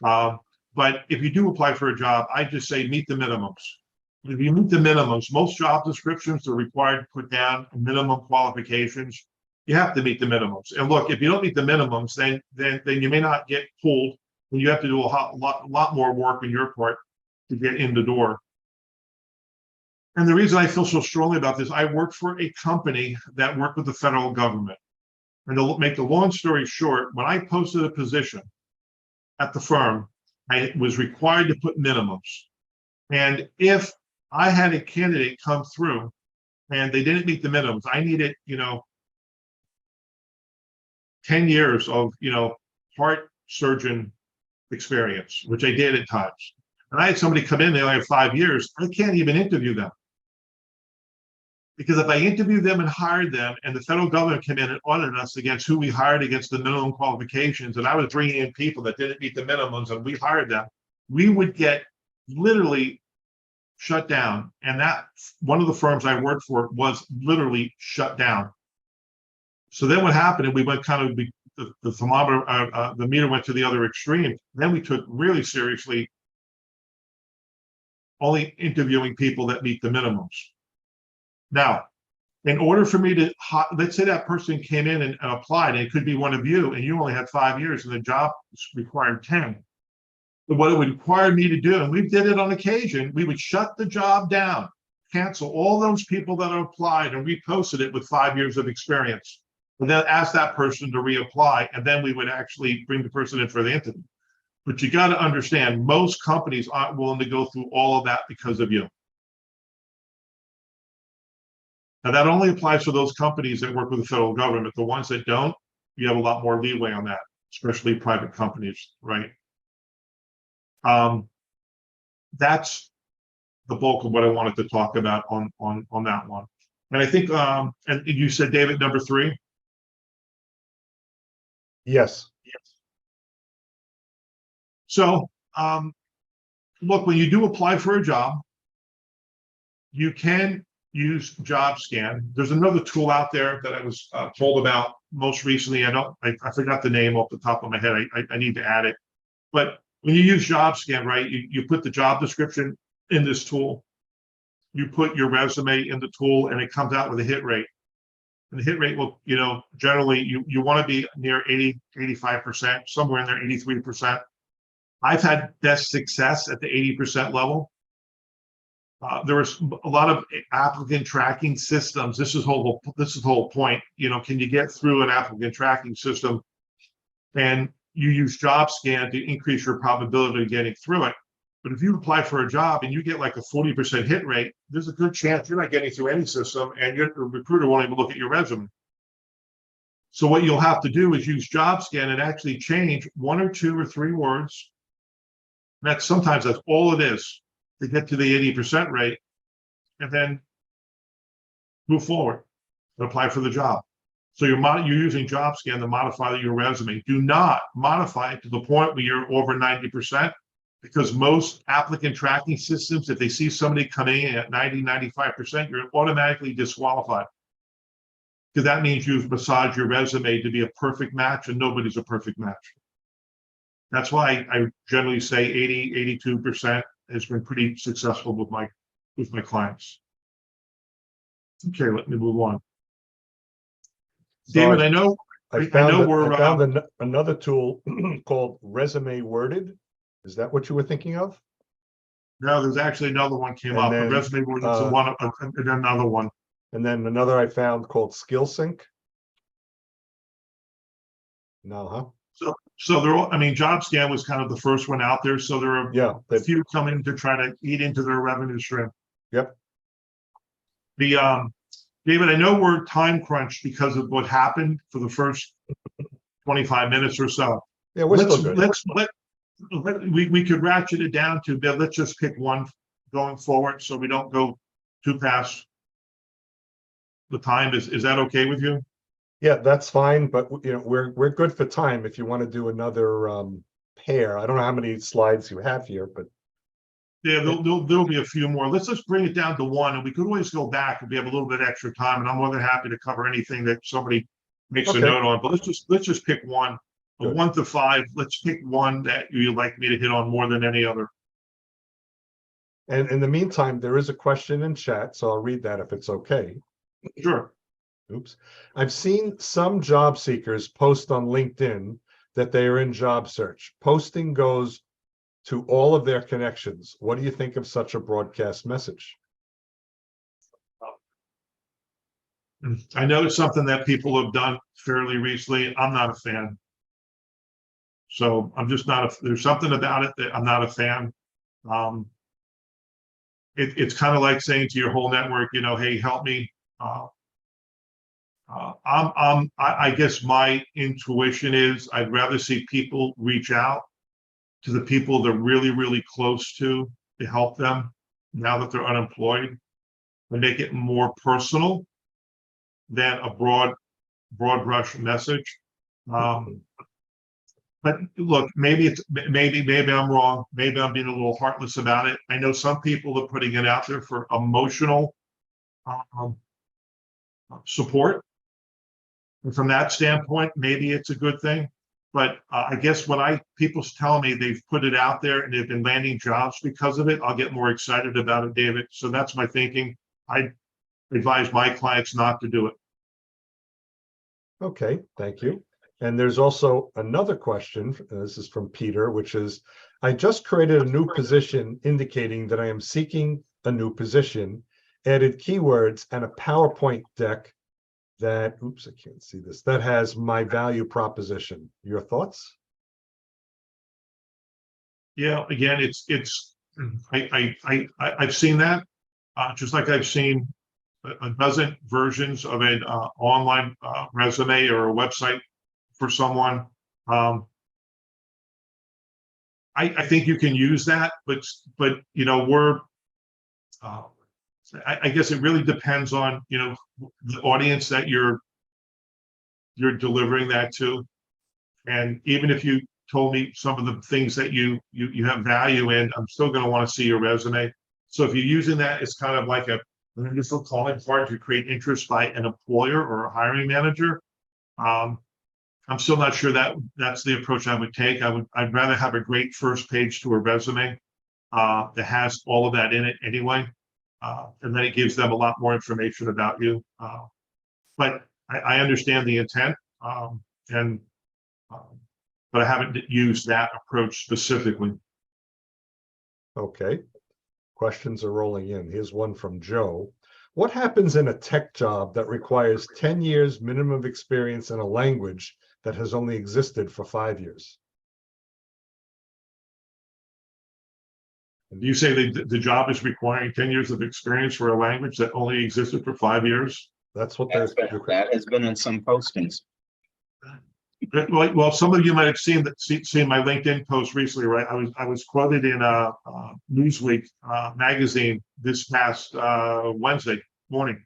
But if you do apply for a job, I just say meet the minimums. If you meet the minimums, most job descriptions are required to put down minimum qualifications. You have to meet the minimums. And look, if you don't meet the minimums, then you may not get pulled, and you have to do a lot more work on your part to get in the door. And the reason I feel so strongly about this, I worked for a company that worked with the federal government. And to make the long story short, when I posted a position at the firm, I was required to put minimums. And if I had a candidate come through and they didn't meet the minimums, I needed, 10 years of, heart surgeon experience, which I did at times. And I had somebody come in, they only have 5 years. I can't even interview them. Because if I interviewed them and hired them, and the federal government came in and audited us against who we hired against the minimum qualifications, and I was bringing in people that didn't meet the minimums and we hired them, we would get literally shut down. And that one of the firms I worked for was literally shut down. So then what happened, and we went the thermometer, the meter went to the other extreme. Then we took really seriously only interviewing people that meet the minimums. Now, in order for me to, let's say that person came in and applied, and it could be one of you, and you only had 5 years and the job required 10. But what it would require me to do, and we did it on occasion, we would shut the job down, cancel all those people that applied, and reposted it with 5 years of experience. And then ask that person to reapply, and then we would actually bring the person in for the interview. But you got to understand, most companies aren't willing to go through all of that because of you. Now, that only applies to those companies that work with the federal government. The ones that don't, you have a lot more leeway on that, especially private companies, right? That's the bulk of what I wanted to talk about on that one. And I think, and you said, David, number 3? Yes. So, look, when you do apply for a job, you can use JobScan. There's another tool out there that I was told about most recently. I forgot the name off the top of my head. I need to add it. But when you use JobScan, right, you put the job description in this tool, you put your resume in the tool, and it comes out with a hit rate. And the hit rate will, generally you want to be near 85%, somewhere in there, 83%. I've had best success at the 80% level. There was a lot of applicant tracking systems. This is the whole point. Can you get through an applicant tracking system? And you use JobScan to increase your probability of getting through it. But if you apply for a job and you get like a 40% hit rate, there's a good chance you're not getting through any system, and your recruiter won't even look at your resume. So what you'll have to do is use JobScan and actually change 1 or 2 or 3 words. Sometimes that's all it is to get to the 80% rate, and then move forward and apply for the job. So you're using JobScan to modify your resume. Do not modify it to the point where you're over 90%, because most applicant tracking systems, if they see somebody coming in at 90, 95%, you're automatically disqualified. Because that means you've massaged your resume to be a perfect match, and nobody's a perfect match. That's why I generally say 80, 82% has been pretty successful with my clients. Okay, let me move on. So David, I know found another tool called Resume Worded. Is that what you were thinking of? No, there's actually another one came up. The Resume Worded is another one. And then another I found called SkillSync. No, huh? So there, JobScan was kind of the first one out there. So there are a few coming to try to eat into their revenue stream. Yep. David, I know we're time crunched because of what happened for the first 25 minutes or so. Yeah, we're still good. We could ratchet it down to, let's just pick one going forward so we don't go too past the time. Is that okay with you? Yeah, that's fine, but we're good for time if you want to do another pair. I don't know how many slides you have here, but yeah, there'll be a few more. Let's just bring it down to one, and we could always go back if we have a little bit extra time, and I'm more than happy to cover anything that somebody makes a Okay. note on. But let's just pick one. A Good. 1 to 5. Let's pick one that you'd like me to hit on more than any other. And in the meantime, there is a question in chat, so I'll read that if it's okay. Sure. Oops. I've seen some job seekers post on LinkedIn that they are in job search. Posting goes to all of their connections. What do you think of such a broadcast message? I know it's something that people have done fairly recently. I'm not a fan. So I'm just not there's something about it that I'm not a fan. Um, it's kind of like saying to your whole network, you know, hey, help me. I guess my intuition is I'd rather see people reach out to the people they're really, really close to help them now that they're unemployed and make it more personal than a broad brush message. But look, maybe I'm wrong. Maybe I'm being a little heartless about it. I know some people are putting it out there for emotional support. And from that standpoint, maybe it's a good thing. But I guess when people tell me they've put it out there and they've been landing jobs because of it, I'll get more excited about it, David. So that's my thinking. I advise my clients not to do it. Okay, thank you. And there's also another question. This is from Peter, which is, I just created a new position indicating that I am seeking a new position, added keywords and a PowerPoint deck that, oops, I can't see this, that has my value proposition. Your thoughts? Yeah, again, I've seen that, just like I've seen a dozen versions of an online resume or a website for someone. I think you can use that, but you know, I guess it really depends on, you know, the audience that you're delivering that to. And even if you told me some of the things that you have value in, I'm still going to want to see your resume. So if you're using that, it's kind of like an initial calling card to create interest by an employer or a hiring manager. I'm still not sure that that's the approach I would take. I'd rather have a great first page to a resume that has all of that in it anyway. And then it gives them a lot more information about you. But I understand the intent, and but I haven't used that approach specifically. Okay, questions are rolling in. Here's one from Joe. What happens in a tech job that requires 10 years minimum of experience in a language that has only existed for 5 years? Do you say the job is requiring 10 years of experience for a language that only existed for 5 years? That's what that has been in some postings. Well, some of you might have seen my LinkedIn post recently, right? I was quoted in a Newsweek magazine this past Wednesday morning,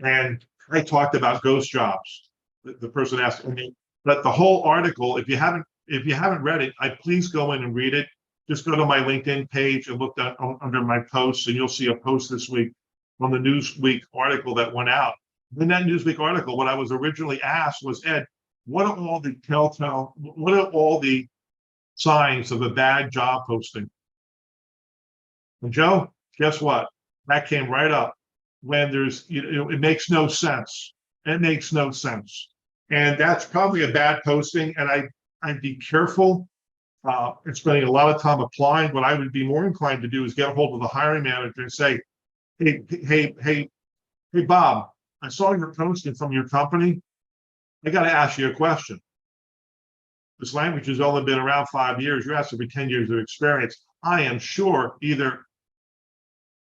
and I talked about ghost jobs. The person asked me, but the whole article, if you haven't read it, please go in and read it. Just go to my LinkedIn page and look under my posts, and you'll see a post this week on the Newsweek article that went out. In that Newsweek article, what I was originally asked was, Ed, what are all the signs of a bad job posting? And Joe, guess what? That came right up when there's, you know, it makes no sense. It makes no sense. And that's probably a bad posting. And I'd be careful and spending a lot of time applying. What I would be more inclined to do is get a hold of the hiring manager and say, hey, Bob, I saw your posting from your company. I got to ask you a question. This language has only been around 5 years. You're asking for 10 years of experience. I am sure either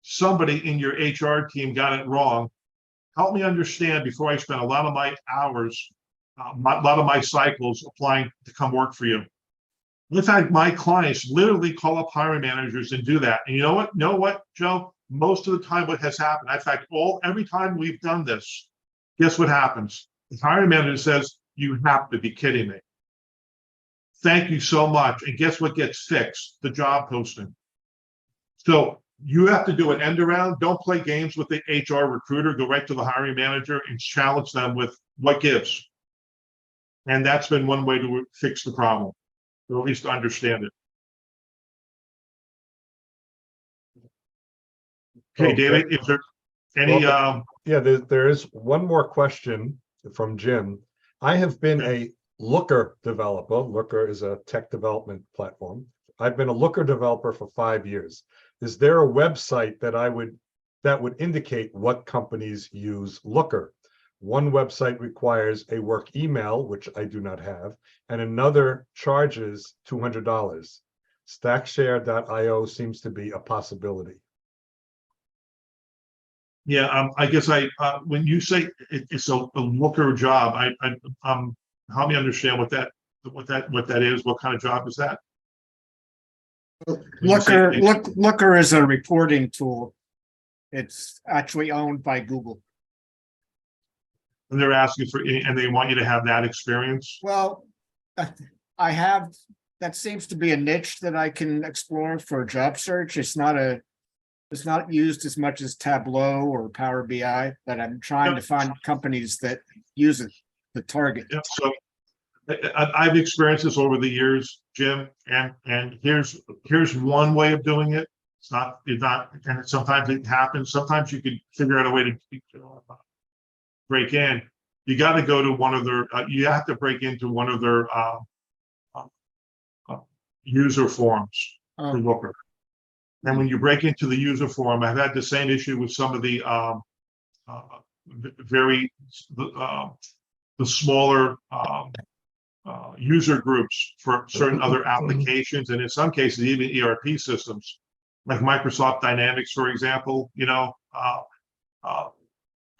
somebody in your HR team got it wrong. Help me understand before I spend a lot of my hours, a lot of my cycles applying to come work for you. In fact, my clients literally call up hiring managers and do that. And you know what, Joe? Most of the time what has happened, in fact, every time we've done this, guess what happens? The hiring manager says, you have to be kidding me. Thank you so much. And guess what gets fixed? The job posting. So you have to do an end around. Don't play games with the HR recruiter. Go right to the hiring manager and challenge them with what gives. And that's been one way to fix the problem, or at least understand it. Okay, David, is there any? Yeah, there is one more question from Jim. I have been a Looker developer. Looker is a tech development platform. I've been a Looker developer for 5 years. Is there a website that would indicate what companies use Looker? One website requires a work email, which I do not have, and another charges $200. Stackshare.io seems to be a possibility. Yeah, I guess when you say it's a Looker job, help me understand what that is. What kind of job is that? Looker is a reporting tool. It's actually owned by Google. And they're asking for, and they want you to have that experience. Well, I have. That seems to be a niche that I can explore for a job search. It's not used as much as Tableau or Power BI, but I'm trying to find companies that use it, the target. Yeah, so I've experienced this over the years, Jim, and here's one way of doing it. It's not, and sometimes it happens. Sometimes you could figure out a way to break in. You got to go to one of their, you have to break into one of their user forums for Looker. And when you break into the user forum, I've had the same issue with some of the the smaller user groups for certain other applications, and in some cases even ERP systems, like Microsoft Dynamics, for example.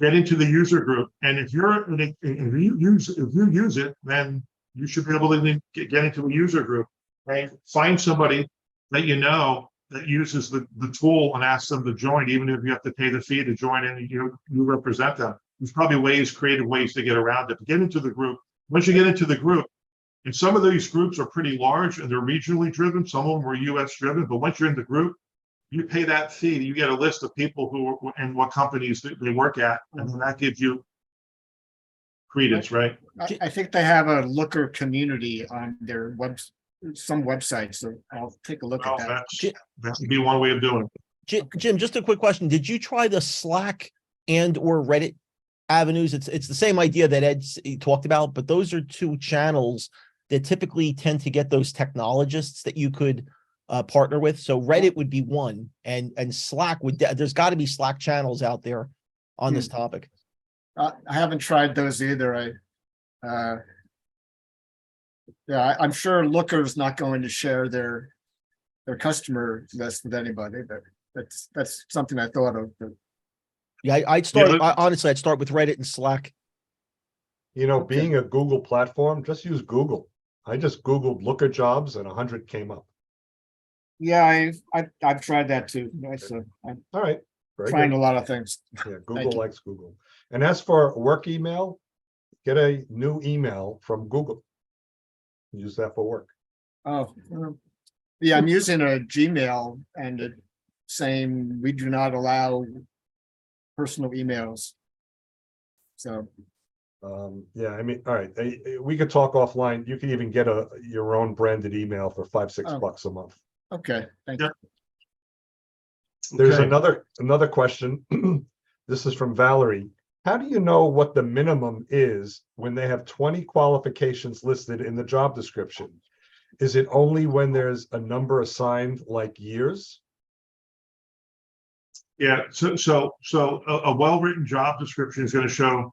Get into the user group, and if you use it, then you should be able to get into a user group. Right? Find somebody that you know that uses the tool and ask them to join, even if you have to pay the fee to join in, you represent them. There's probably creative ways to get around it. But get into the group. Once you get into the group, and some of these groups are pretty large and they're regionally driven, some of them are US driven, but once you're in the group, you pay that fee, you get a list of people who and what companies they work at, and then that gives you credence, right? I think they have a Looker community on their some websites, so I'll take a look at that. That would be one way of doing it. Jim, just a quick question. Did you try the Slack and or Reddit avenues? It's the same idea that Ed talked about, but those are two channels that typically tend to get those technologists that you could partner with. So Reddit would be one, and Slack there's got to be Slack channels out there on this topic. I haven't tried those either. I'm sure Looker's not going to share their customer list with anybody, but that's something I thought of. But yeah, I'd start with Reddit and Slack. Being a Google platform, just use Google. I just Googled Looker jobs and 100 came up. Yeah, I've tried that too. I'm all right. trying a lot of things. Yeah, Google likes Google. And as for work email, get a new email from Google. Use that for work. Oh, yeah, I'm using a Gmail and it's saying we do not allow personal emails. So yeah, I mean, all right, we could talk offline. You can even get your own branded email for $5-6 a month. Okay, thank you. There's another question. This is from Valerie. How do you know what the minimum is when they have 20 qualifications listed in the job description? Is it only when there's a number assigned, like years? Yeah, so a well-written job description is going to show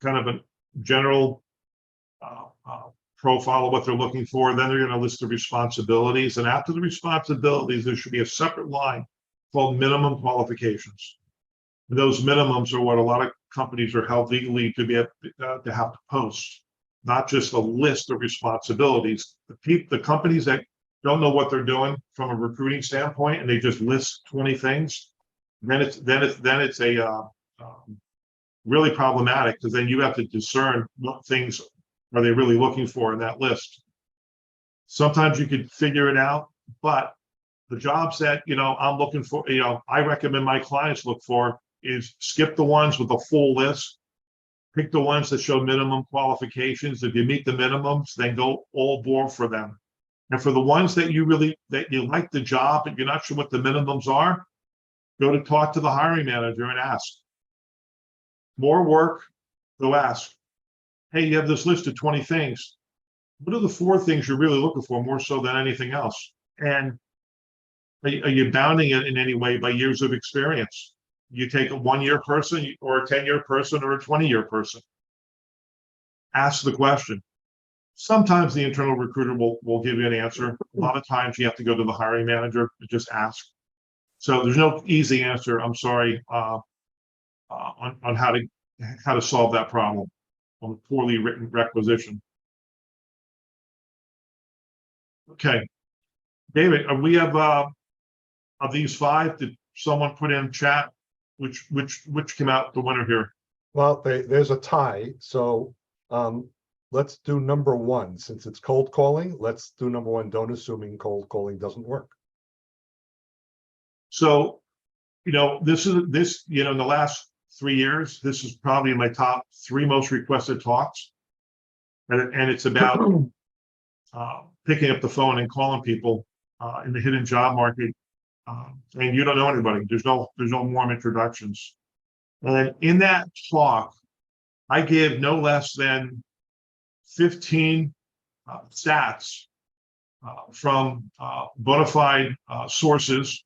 kind of a general profile of what they're looking for. Then they're going to list the responsibilities, and after the responsibilities, there should be a separate line called minimum qualifications. Those minimums are what a lot of companies are held legally to be to have to post, not just a list of responsibilities. The companies that don't know what they're doing from a recruiting standpoint and they just list 20 things, then it's a really problematic, because then you have to discern what things are they really looking for in that list. Sometimes you could figure it out, but The jobs that, I'm looking for, I recommend my clients look for is skip the ones with a full list. Pick the ones that show minimum qualifications. If you meet the minimums, then go all board for them. And for the ones that you like the job, but you're not sure what the minimums are, go to talk to the hiring manager and ask. More work, go ask. Hey, you have this list of 20 things. What are the 4 things you're really looking for more so than anything else? And are you bounding it in any way by years of experience? You take a 1-year person or a 10-year person or a 20-year person. Ask the question. Sometimes the internal recruiter will give you an answer. A lot of times you have to go to the hiring manager and just ask. So there's no easy answer, I'm sorry, on how to solve that problem on a poorly written requisition. Okay, David, we have of these 5, did someone put in chat which came out the winner here? Well, there's a tie. So let's do number 1. Since it's cold calling, let's do number 1. Don't assuming cold calling doesn't work. So, in the last 3 years, this is probably my top 3 most requested talks. And it's about picking up the phone and calling people in the hidden job market. And you don't know anybody. There's no warm introductions. And in that talk, I give no less than 15 stats from bona fide sources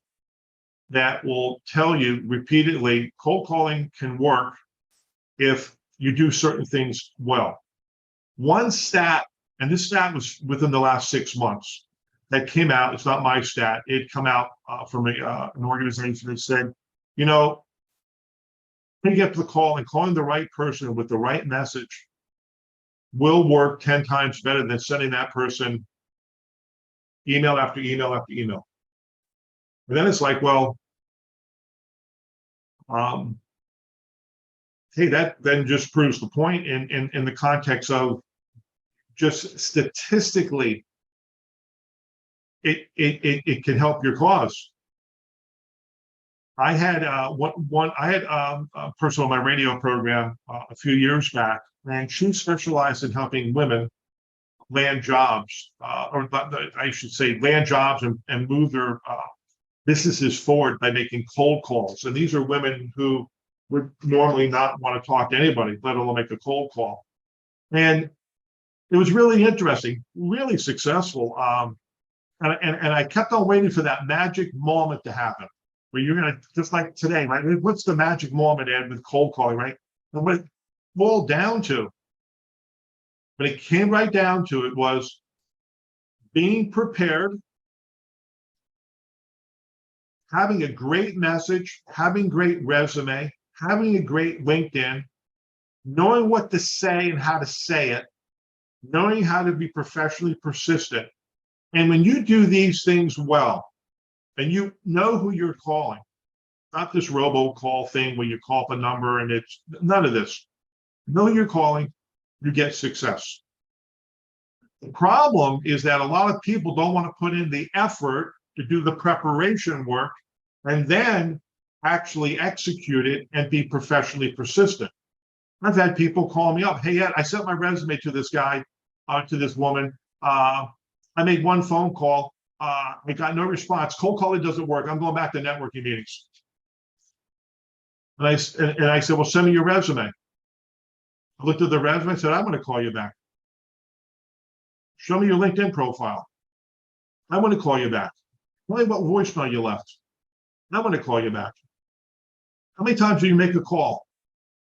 that will tell you repeatedly cold calling can work if you do certain things well. One stat, and this stat was within the last 6 months, that came out. It's not my stat. It come out from an organization that said, picking up the call and calling the right person with the right message will work 10 times better than sending that person email after email after email. And then it's like, well, hey, that then just proves the point in the context of just statistically, it can help your cause. I had a person on my radio program a few years back, and she specialized in helping women land jobs, or I should say land jobs and move their businesses forward by making cold calls. And these are women who would normally not want to talk to anybody, let alone make a cold call. And it was really interesting, really successful. And I kept on waiting for that magic moment to happen, where you're going to, just like today, right? What's the magic moment, Ed, with cold calling, right? And what it boiled down to, when it came right down to it, was being prepared, having a great message, having great resume, having a great LinkedIn, knowing what to say and how to say it, knowing how to be professionally persistent. And when you do these things well, and you know who you're calling, not this robocall thing where you call up a number and it's none of this. Know who you're calling, you get success. The problem is that a lot of people don't want to put in the effort to do the preparation work and then actually execute it and be professionally persistent. I've had people call me up. Hey, Ed, I sent my resume to this guy, to this woman. I made one phone call. I got no response. Cold calling doesn't work. I'm going back to networking meetings. And I said, well, send me your resume. I looked at the resume and said, I'm going to call you back. Show me your LinkedIn profile. I want to call you back. Tell me what voicemail you left. I want to call you back. How many times do you make a call?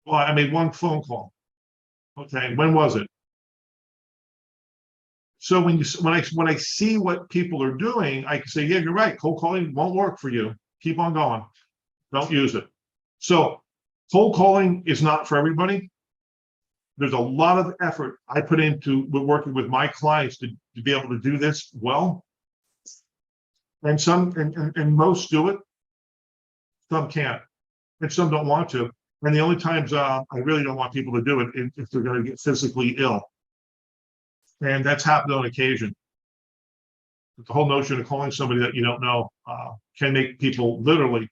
Well, I made one phone call. Okay, when was it? So when I see what people are doing, I can say, yeah, you're right. Cold calling won't work for you. Keep on going. Don't use it. So cold calling is not for everybody. There's a lot of effort I put into working with my clients to be able to do this well. And and most do it. Some can't, and some don't want to. And the only times I really don't want people to do it if they're going to get physically ill. And that's happened on occasion. the whole notion of calling somebody that you don't know can make people literally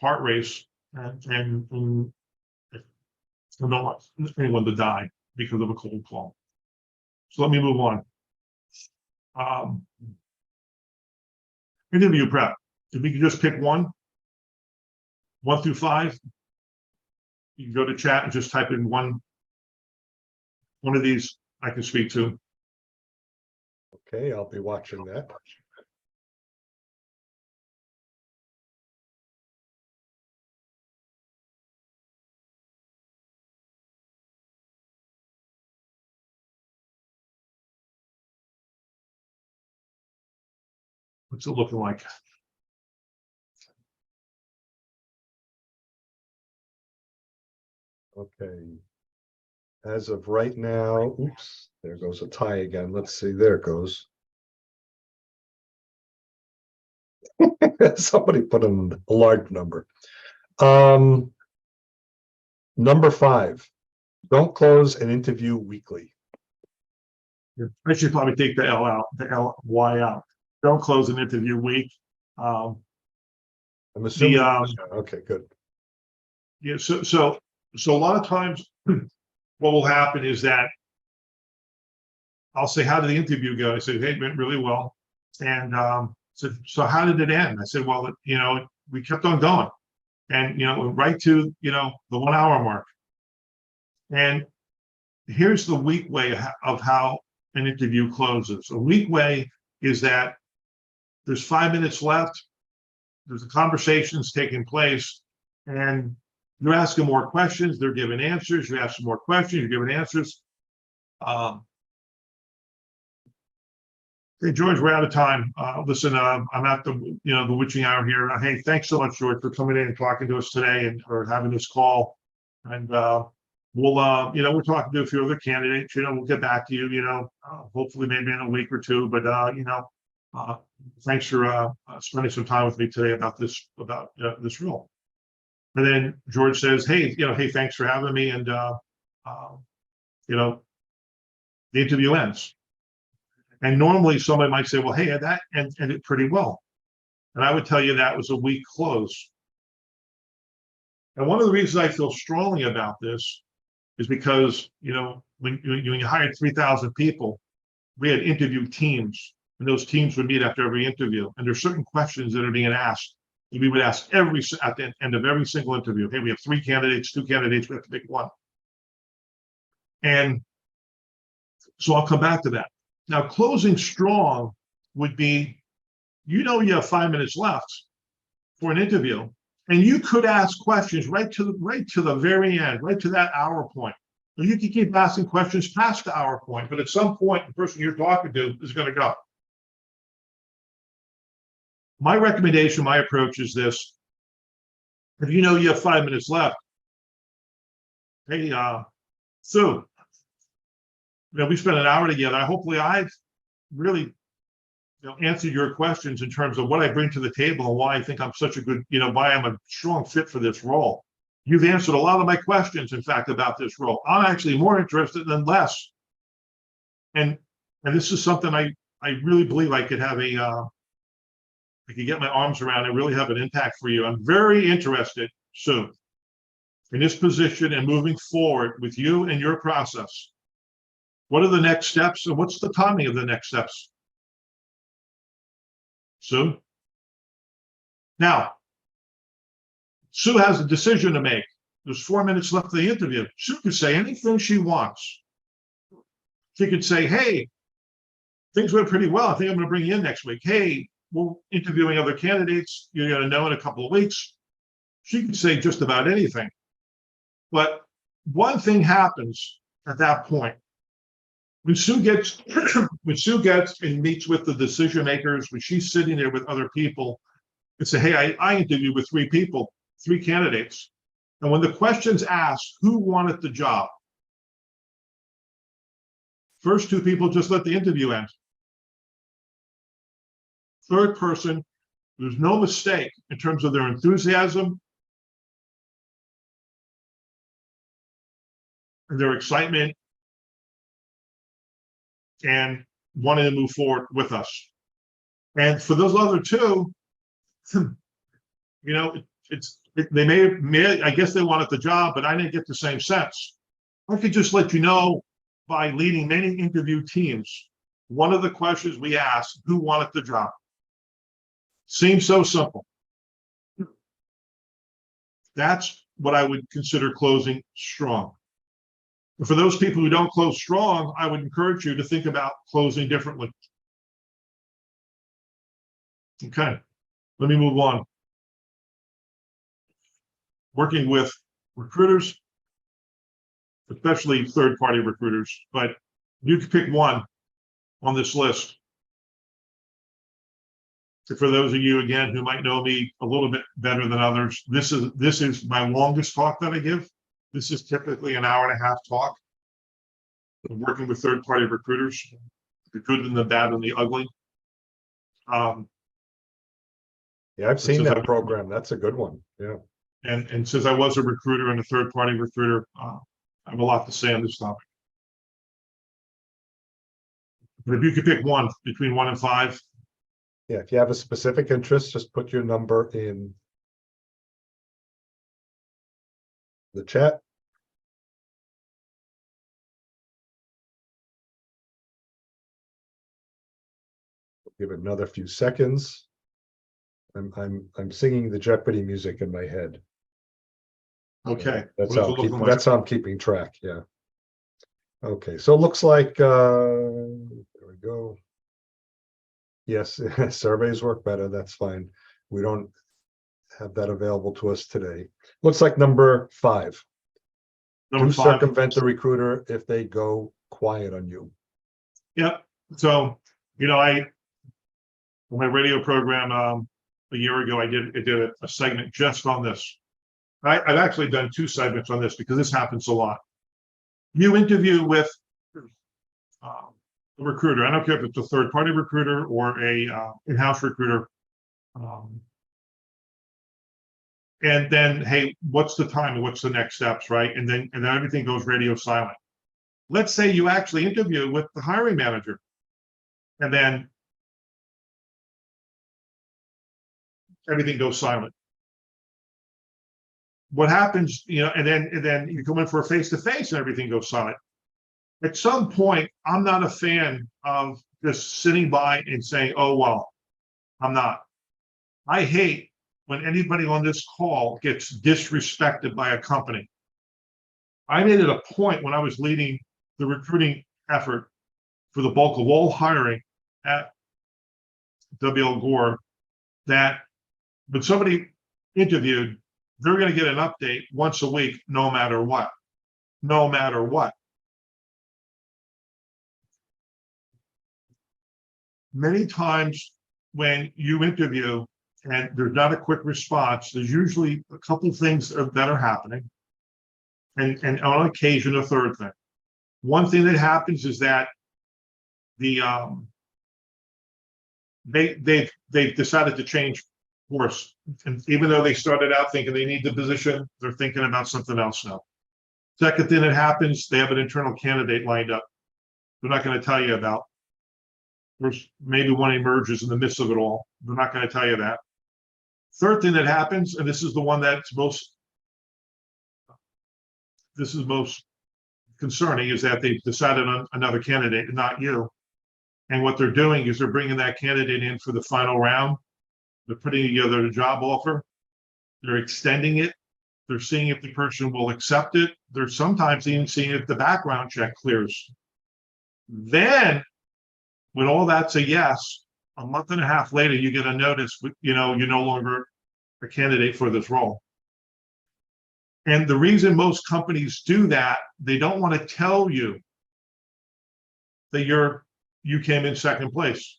heart race and don't want anyone to die because of a cold call. So let me move on. Interview prep. If we could just pick one through 5, you can go to chat and just type in one of these I can speak to. Okay, I'll be watching that. What's it looking like? Okay. As of right now, oops, there goes a tie again. Let's see, there it goes. Somebody put in a large number. Number 5, don't close an interview weekly. I should probably take the L out, the L-Y out. Don't close an interview week. I'm assuming. The, okay, good. Yeah, so a lot of times what will happen is that I'll say, how did the interview go? I say, hey, it went really well. And so how did it end? I said, well, we kept on going. And, right to, the 1 hour mark. And here's the weak way of how an interview closes. A weak way is that there's 5 minutes left. There's a conversation's taking place, and you're asking more questions. They're giving answers. You're asking more questions. You're giving answers. Hey, George, we're out of time. Listen, I'm at the witching hour here. Hey, thanks so much, George, for coming in and talking to us today and for having this call. And we'll we're talking to a few other candidates. We'll get back to you. Hopefully, maybe in a week or two. But thanks for spending some time with me today about this role. And then George says, hey, thanks for having me. And the interview ends. And normally somebody might say, well, hey, that ended pretty well. And I would tell you that was a weak close. And one of the reasons I feel strongly about this is because, when you hired 3,000 people, we had interview teams, and those teams would meet after every interview. And there's certain questions that are being asked. And we would ask at the end of every single interview, hey, we have 3 candidates, 2 candidates, we have to pick one. And so I'll come back to that. Now, closing strong would be, you have 5 minutes left for an interview, and you could ask questions right to the very end, right to that hour point. And you can keep asking questions past the hour point, but at some point, the person you're talking to is going to go. My recommendation, my approach is this: if you have 5 minutes left, hey, Sue, we spent an hour together. Hopefully, I've really answered your questions in terms of what I bring to the table and why I think I'm such a good, why I'm a strong fit for this role. You've answered a lot of my questions, in fact, about this role. I'm actually more interested than less. And this is something I really believe I could have I could get my arms around and really have an impact for you. I'm very interested, Sue, in this position and moving forward with you and your process. What are the next steps, and what's the timing of the next steps? Sue? Now, Sue has a decision to make. There's 4 minutes left of the interview. Sue could say anything she wants. She could say, hey, things went pretty well. I think I'm going to bring you in next week. Hey, we're interviewing other candidates. You're going to know in a couple of weeks. She could say just about anything. But one thing happens at that point. When Sue gets and meets with the decision makers, when she's sitting there with other people, and say, hey, I interviewed with 3 people, 3 candidates. And when the question's asked, who wanted the job? First 2 people just let the interview end. Third person, there's no mistake in terms of their enthusiasm and their excitement and wanting to move forward with us. And for those other two, they may I guess they wanted the job, but I didn't get the same sense. I could just let you know by leading many interview teams, one of the questions we asked, who wanted the job? Seems so simple. That's what I would consider closing strong. For those people who don't close strong, I would encourage you to think about closing differently. Okay, let me move on. Working with recruiters, especially third-party recruiters, but you can pick one on this list. For those of you, again, who might know me a little bit better than others, this is my longest talk that I give. This is typically an hour and a half talk. I'm working with third-party recruiters, the good and the bad and the ugly. Yeah, I've seen that program. That's a good one. Yeah. And since I was a recruiter and a third-party recruiter, I have a lot to say on this topic. But if you could pick one between 1 and 5. Yeah, if you have a specific interest, just put your number in the chat. Give it another few seconds. I'm singing the Jeopardy music in my head. Okay. That's how I'm keeping track. Yeah. Okay, so it looks like there we go. Yes, surveys work better. That's fine. We don't have that available to us today. Looks like number 5. Number 5. Circumvent the recruiter if they go quiet on you. Yep. So, on my radio program a year ago, I did a segment just on this. I've actually done 2 segments on this because this happens a lot. You interview with a recruiter. I don't care if it's a third-party recruiter or a in-house recruiter. And then, hey, what's the time? What's the next steps, right? And then everything goes radio silent. Let's say you actually interview with the hiring manager, and then everything goes silent. What happens, and then you come in for a face-to-face and everything goes silent. At some point, I'm not a fan of just sitting by and saying, oh, well, I'm not. I hate when anybody on this call gets disrespected by a company. I made it a point when I was leading the recruiting effort for the bulk of all hiring at W.L. Gore that when somebody interviewed, they're going to get an update once a week, no matter what. No matter what. Many times when you interview and there's not a quick response, there's usually a couple of things that are happening, and on occasion a third thing. One thing that happens is that they've decided to change course, and even though they started out thinking they need the position, they're thinking about something else now. Second thing that happens, they have an internal candidate lined up. They're not going to tell you about. There's maybe one emerges in the midst of it all. They're not going to tell you that. Third thing that happens, and this is the one that's most concerning, is that they've decided on another candidate and not you. And what they're doing is they're bringing that candidate in for the final round. They're putting together a job offer. They're extending it. They're seeing if the person will accept it. They're sometimes even seeing if the background check clears. Then, when all that's a yes, a month and a half later, you get a notice, you're no longer a candidate for this role. And the reason most companies do that, they don't want to tell you that you came in second place.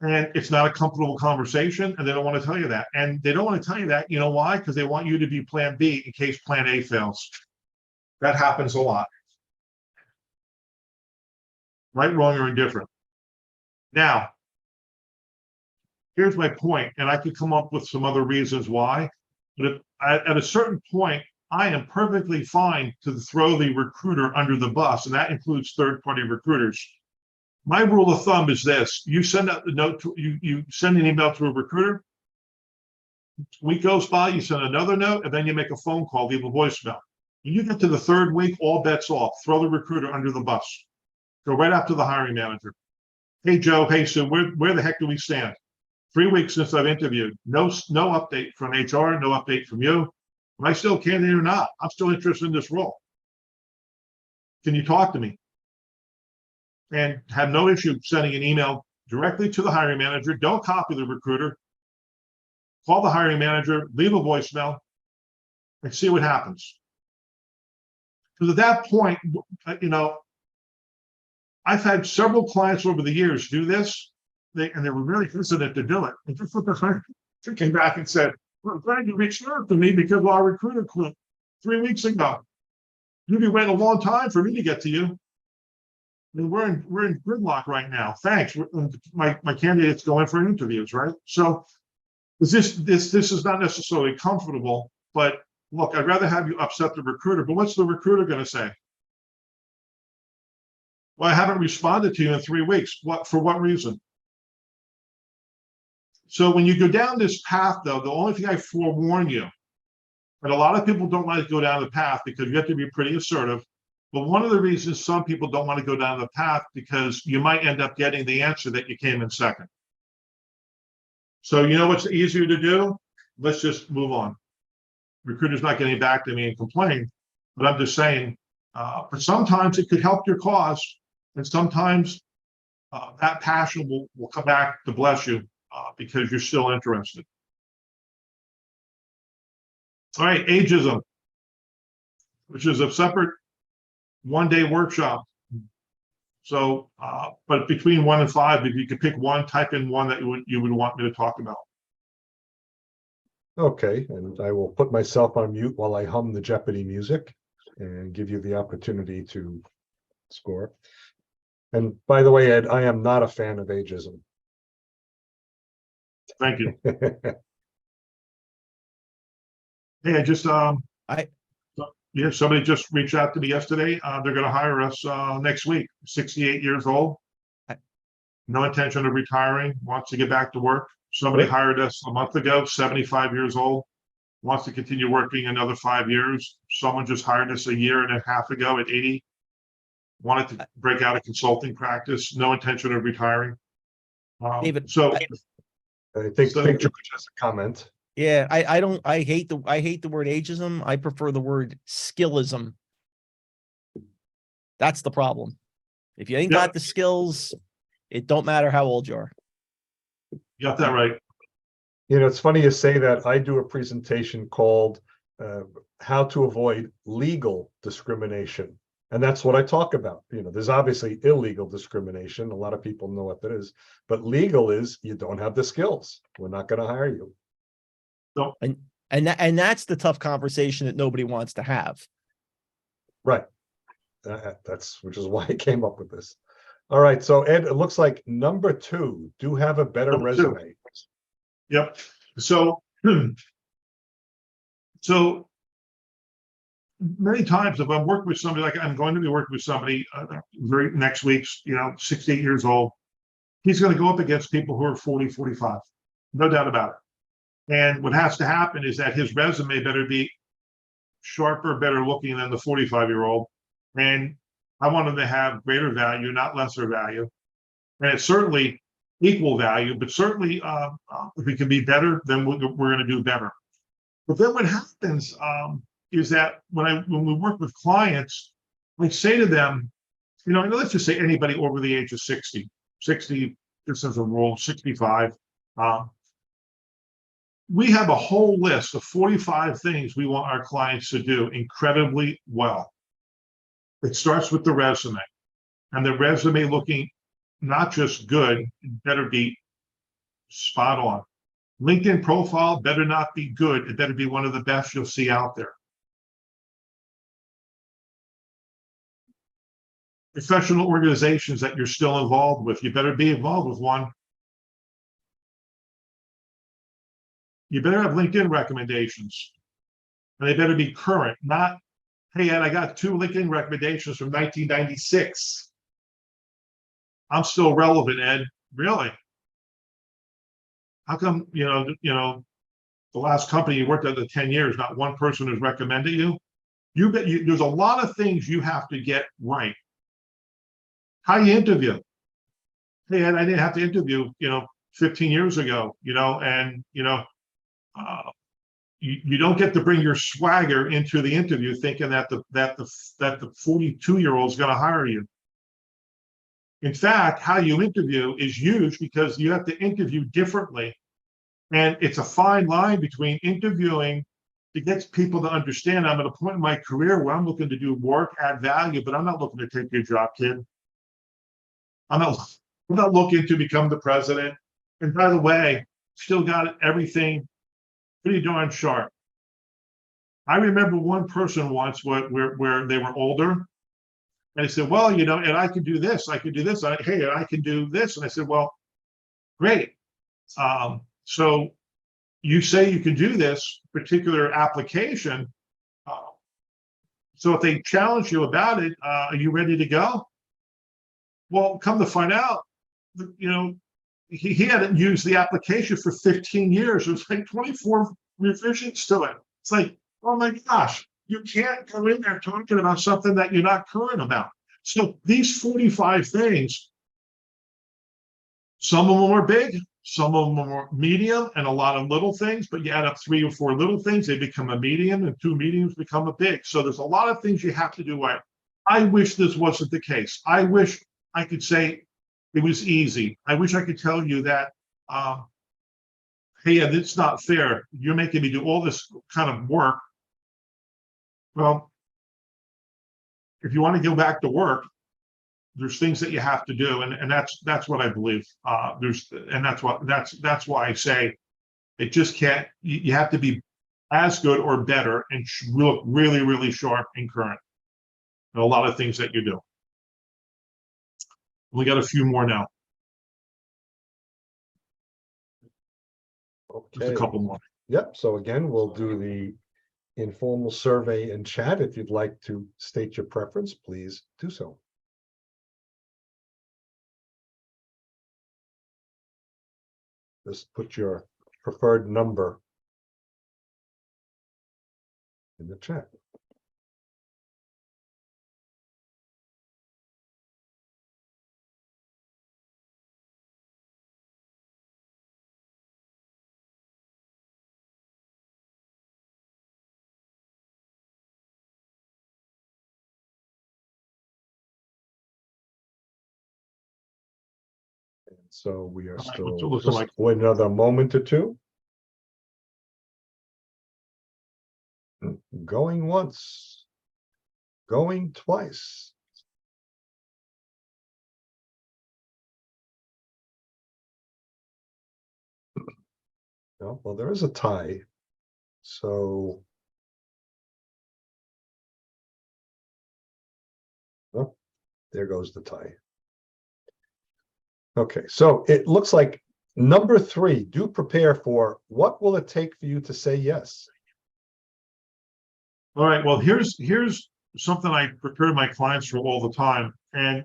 And it's not a comfortable conversation, and they don't want to tell you that. And they don't want to tell you that, you know why? Because they want you to be plan B in case plan A fails. That happens a lot. Right, wrong, or indifferent. Now, here's my point, and I could come up with some other reasons why, but at a certain point, I am perfectly fine to throw the recruiter under the bus, and that includes third-party recruiters. My rule of thumb is this: you send out the note to you send an email to a recruiter. Week goes by, you send another note, and then you make a phone call, leave a voicemail. When you get to the third week, all bets off. Throw the recruiter under the bus. Go right after the hiring manager. Hey Joe, hey Sue, where the heck do we stand? 3 weeks since I've interviewed. No update from HR, no update from you. Am I still a candidate or not? I'm still interested in this role. Can you talk to me? And have no issue sending an email directly to the hiring manager. Don't copy the recruiter. Call the hiring manager, leave a voicemail, and see what happens. Because at that point, I've had several clients over the years do this, and they were really hesitant to do it. And just what the hiring manager came back and said, "Well, I'm glad you reached out to me because our recruiter quit 3 weeks ago. You've been waiting a long time for me to get to you. And we're in gridlock right now. Thanks. My candidate's going for interviews, right?" So this is not necessarily comfortable, but look, I'd rather have you upset the recruiter. But what's the recruiter going to say? Well, I haven't responded to you in 3 weeks. For what reason? So when you go down this path, though, the only thing I forewarn you, and a lot of people don't want to go down the path because you have to be pretty assertive. But one of the reasons some people don't want to go down the path because you might end up getting the answer that you came in second. So you know what's easier to do? Let's just move on. Recruiter's not getting back to me and complain, but I'm just saying, but sometimes it could help your cause, and sometimes that passion will come back to bless you because you're still interested. All right, agism, which is a separate one-day workshop. So, but between 1 and 5, if you could pick one, type in one that you would want me to talk about. Okay, and I will put myself on mute while I hum the Jeopardy music and give you the opportunity to score. And by the way, Ed, I am not a fan of ageism. Thank you. Hey, I just yeah, somebody just reached out to me yesterday. They're going to hire us next week. 68 years old, no intention of retiring, wants to get back to work. Somebody hired us a month ago, 75 years old, wants to continue working another 5 years. Someone just hired us a year and a half ago at 80, wanted to break out a consulting practice, no intention of retiring. David, I think George has a comment. Yeah, I hate the word ageism. I prefer the word skillism. That's the problem. If you ain't got the skills, it don't matter how old you are. You got that right. You know, it's funny you say that. I do a presentation called How to Avoid Legal Discrimination. And that's what I talk about. You know, there's obviously illegal discrimination. A lot of people know what that is. But legal is you don't have the skills. We're not going to hire you. So, and that's the tough conversation that nobody wants to have. Right. Which is why I came up with this. All right. So Ed, it looks like number 2, do have a better resume. Yep. So many times if I'm working with somebody, like I'm going to be working with somebody next week, 68 years old, he's going to go up against people who are 40, 45. No doubt about it. And what has to happen is that his resume better be sharper, better looking than the 45-year-old. And I want him to have greater value, not lesser value. And it's certainly equal value, but certainly if it can be better, then we're going to do better. But then what happens is that when we work with clients, I say to them, let's just say anybody over the age of 60, just as a rule, 65, we have a whole list of 45 things we want our clients to do incredibly well. It starts with the resume, and the resume looking not just good, it better be spot on. LinkedIn profile better not be good. It better be one of the best you'll see out there. Professional organizations that you're still involved with, you better be involved with one. You better have LinkedIn recommendations. And they better be current, not, hey, Ed, I got 2 LinkedIn recommendations from 1996. I'm still relevant, Ed. Really? How come, the last company you worked at the 10 years, not one person has recommended you? There's a lot of things you have to get right. How you interview? Hey, Ed, I didn't have to interview, 15 years ago, and you don't get to bring your swagger into the interview thinking that the 42-year-old is going to hire you. In fact, how you interview is huge because you have to interview differently. And it's a fine line between interviewing to get people to understand I'm at a point in my career where I'm looking to do work, add value, but I'm not looking to take your job, kid. I'm not looking to become the president. And by the way, still got everything pretty darn sharp. I remember one person once where they were older, and they said, well, and I could do this, I could do this. Hey, I can do this. And I said, well, great. So you say you can do this particular application. So if they challenge you about it, are you ready to go? Well, come to find out, he hadn't used the application for 15 years. It was like 24 revisions to it. It's like, oh my gosh, you can't go in there talking about something that you're not current about. So these 45 things, some of them are big, some of them are medium, and a lot of little things, but you add up 3 or 4 little things, they become a medium, and 2 mediums become a big. So there's a lot of things you have to do right. I wish this wasn't the case. I wish I could say it was easy. I wish I could tell you that, hey, it's not fair. You're making me do all this kind of work. Well, if you want to go back to work, there's things that you have to do, and that's what I believe. That's why I say it just can't. You have to be as good or better and look really, really sharp and current. And a lot of things that you do. We got a few more now. Just a Okay. couple more. Yep. So again, we'll do the informal survey in chat. If you'd like to state your preference, please do so. Just put your preferred number in the chat. And so we are still looks just like wait another moment or two. Going once, going twice. No, well, there is a tie. So, oh, there goes the tie. Okay, so it looks like number 3, do prepare for what will it take for you to say yes? All right. Well, here's something I prepare my clients for all the time, and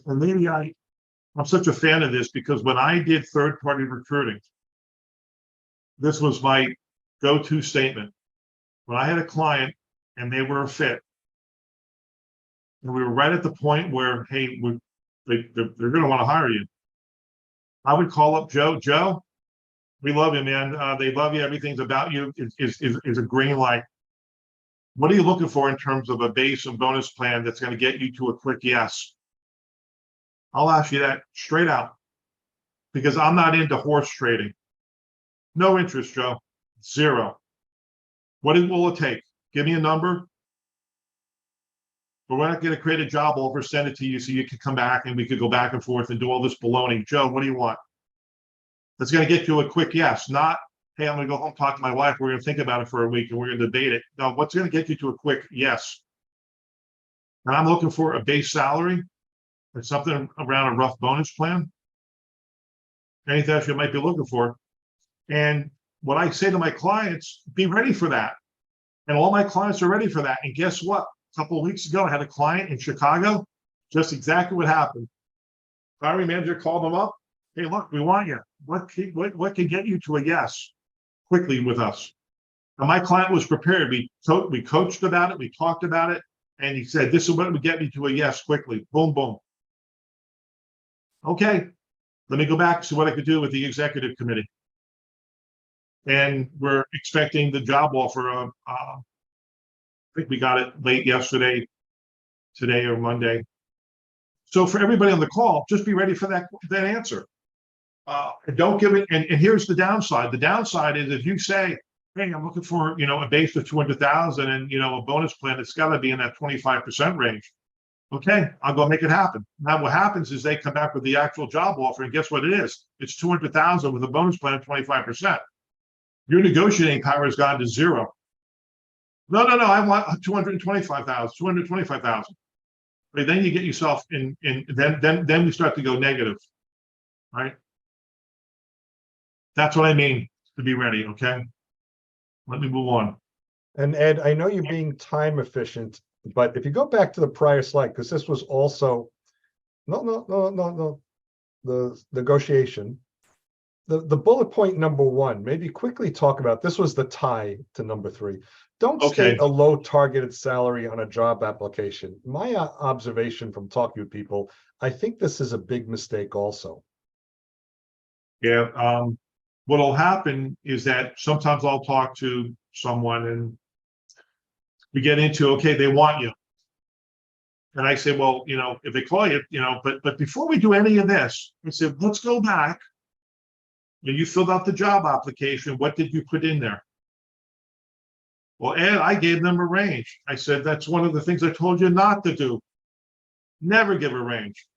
maybe I'm such a fan of this because when I did third-party recruiting, this was my go-to statement. When I had a client and they were a fit, and we were right at the point where, hey, they're going to want to hire you, I would call up Joe. Joe, we love you, man. They love you. Everything's about you is a green light. What are you looking for in terms of a base and bonus plan that's going to get you to a quick yes? I'll ask you that straight out because I'm not into horse trading. No interest, Joe. 0. What will it take? Give me a number. But we're not going to create a job offer, send it to you so you can come back and we could go back and forth and do all this baloney. Joe, what do you want? That's going to get you a quick yes, not, hey, I'm going to go home, talk to my wife. We're going to think about it for a week and we're going to debate it. No, what's going to get you to a quick yes? And I'm looking for a base salary and something around a rough bonus plan. Anything else you might be looking for. And what I say to my clients, be ready for that. And all my clients are ready for that. And guess what? A couple of weeks ago, I had a client in Chicago, just exactly what happened. Hiring manager called them up. Hey, look, we want you. What can get you to a yes quickly with us? And my client was prepared. We coached about it. We talked about it. And he said, this is what would get me to a yes quickly. Boom, boom. Okay, let me go back to see what I could do with the executive committee. And we're expecting the job offer. I think we got it late yesterday, today or Monday. So for everybody on the call, just be ready for that answer. Don't give it. And here's the downside. The downside is if you say, hey, I'm looking for, a base of 200,000 and, a bonus plan, it's got to be in that 25% range. Okay, I'll go make it happen. Now what happens is they come back with the actual job offer, and guess what it is? It's 200,000 with a bonus plan of 25%. Your negotiating power has gone to zero. No, I want 225,000. But then you get yourself in then we start to go negative, right? That's what I mean to be ready, okay? Let me move on. And Ed, I know you're being time efficient, but if you go back to the prior slide, because this was also the negotiation. The bullet point number 1, maybe quickly talk about, this was the tie to number 3. Don't state a low targeted salary on a job application. My observation from talking with people, I think this is a big mistake also. Yeah, what'll happen is that sometimes I'll talk to someone and we get into, okay, they want you. And I say, well, if they call you, but before we do any of this, I said, let's go back. You filled out the job application. What did you put in there? Well, Ed, I gave them a range. I said, that's one of the things I told you not to do. Never give a range.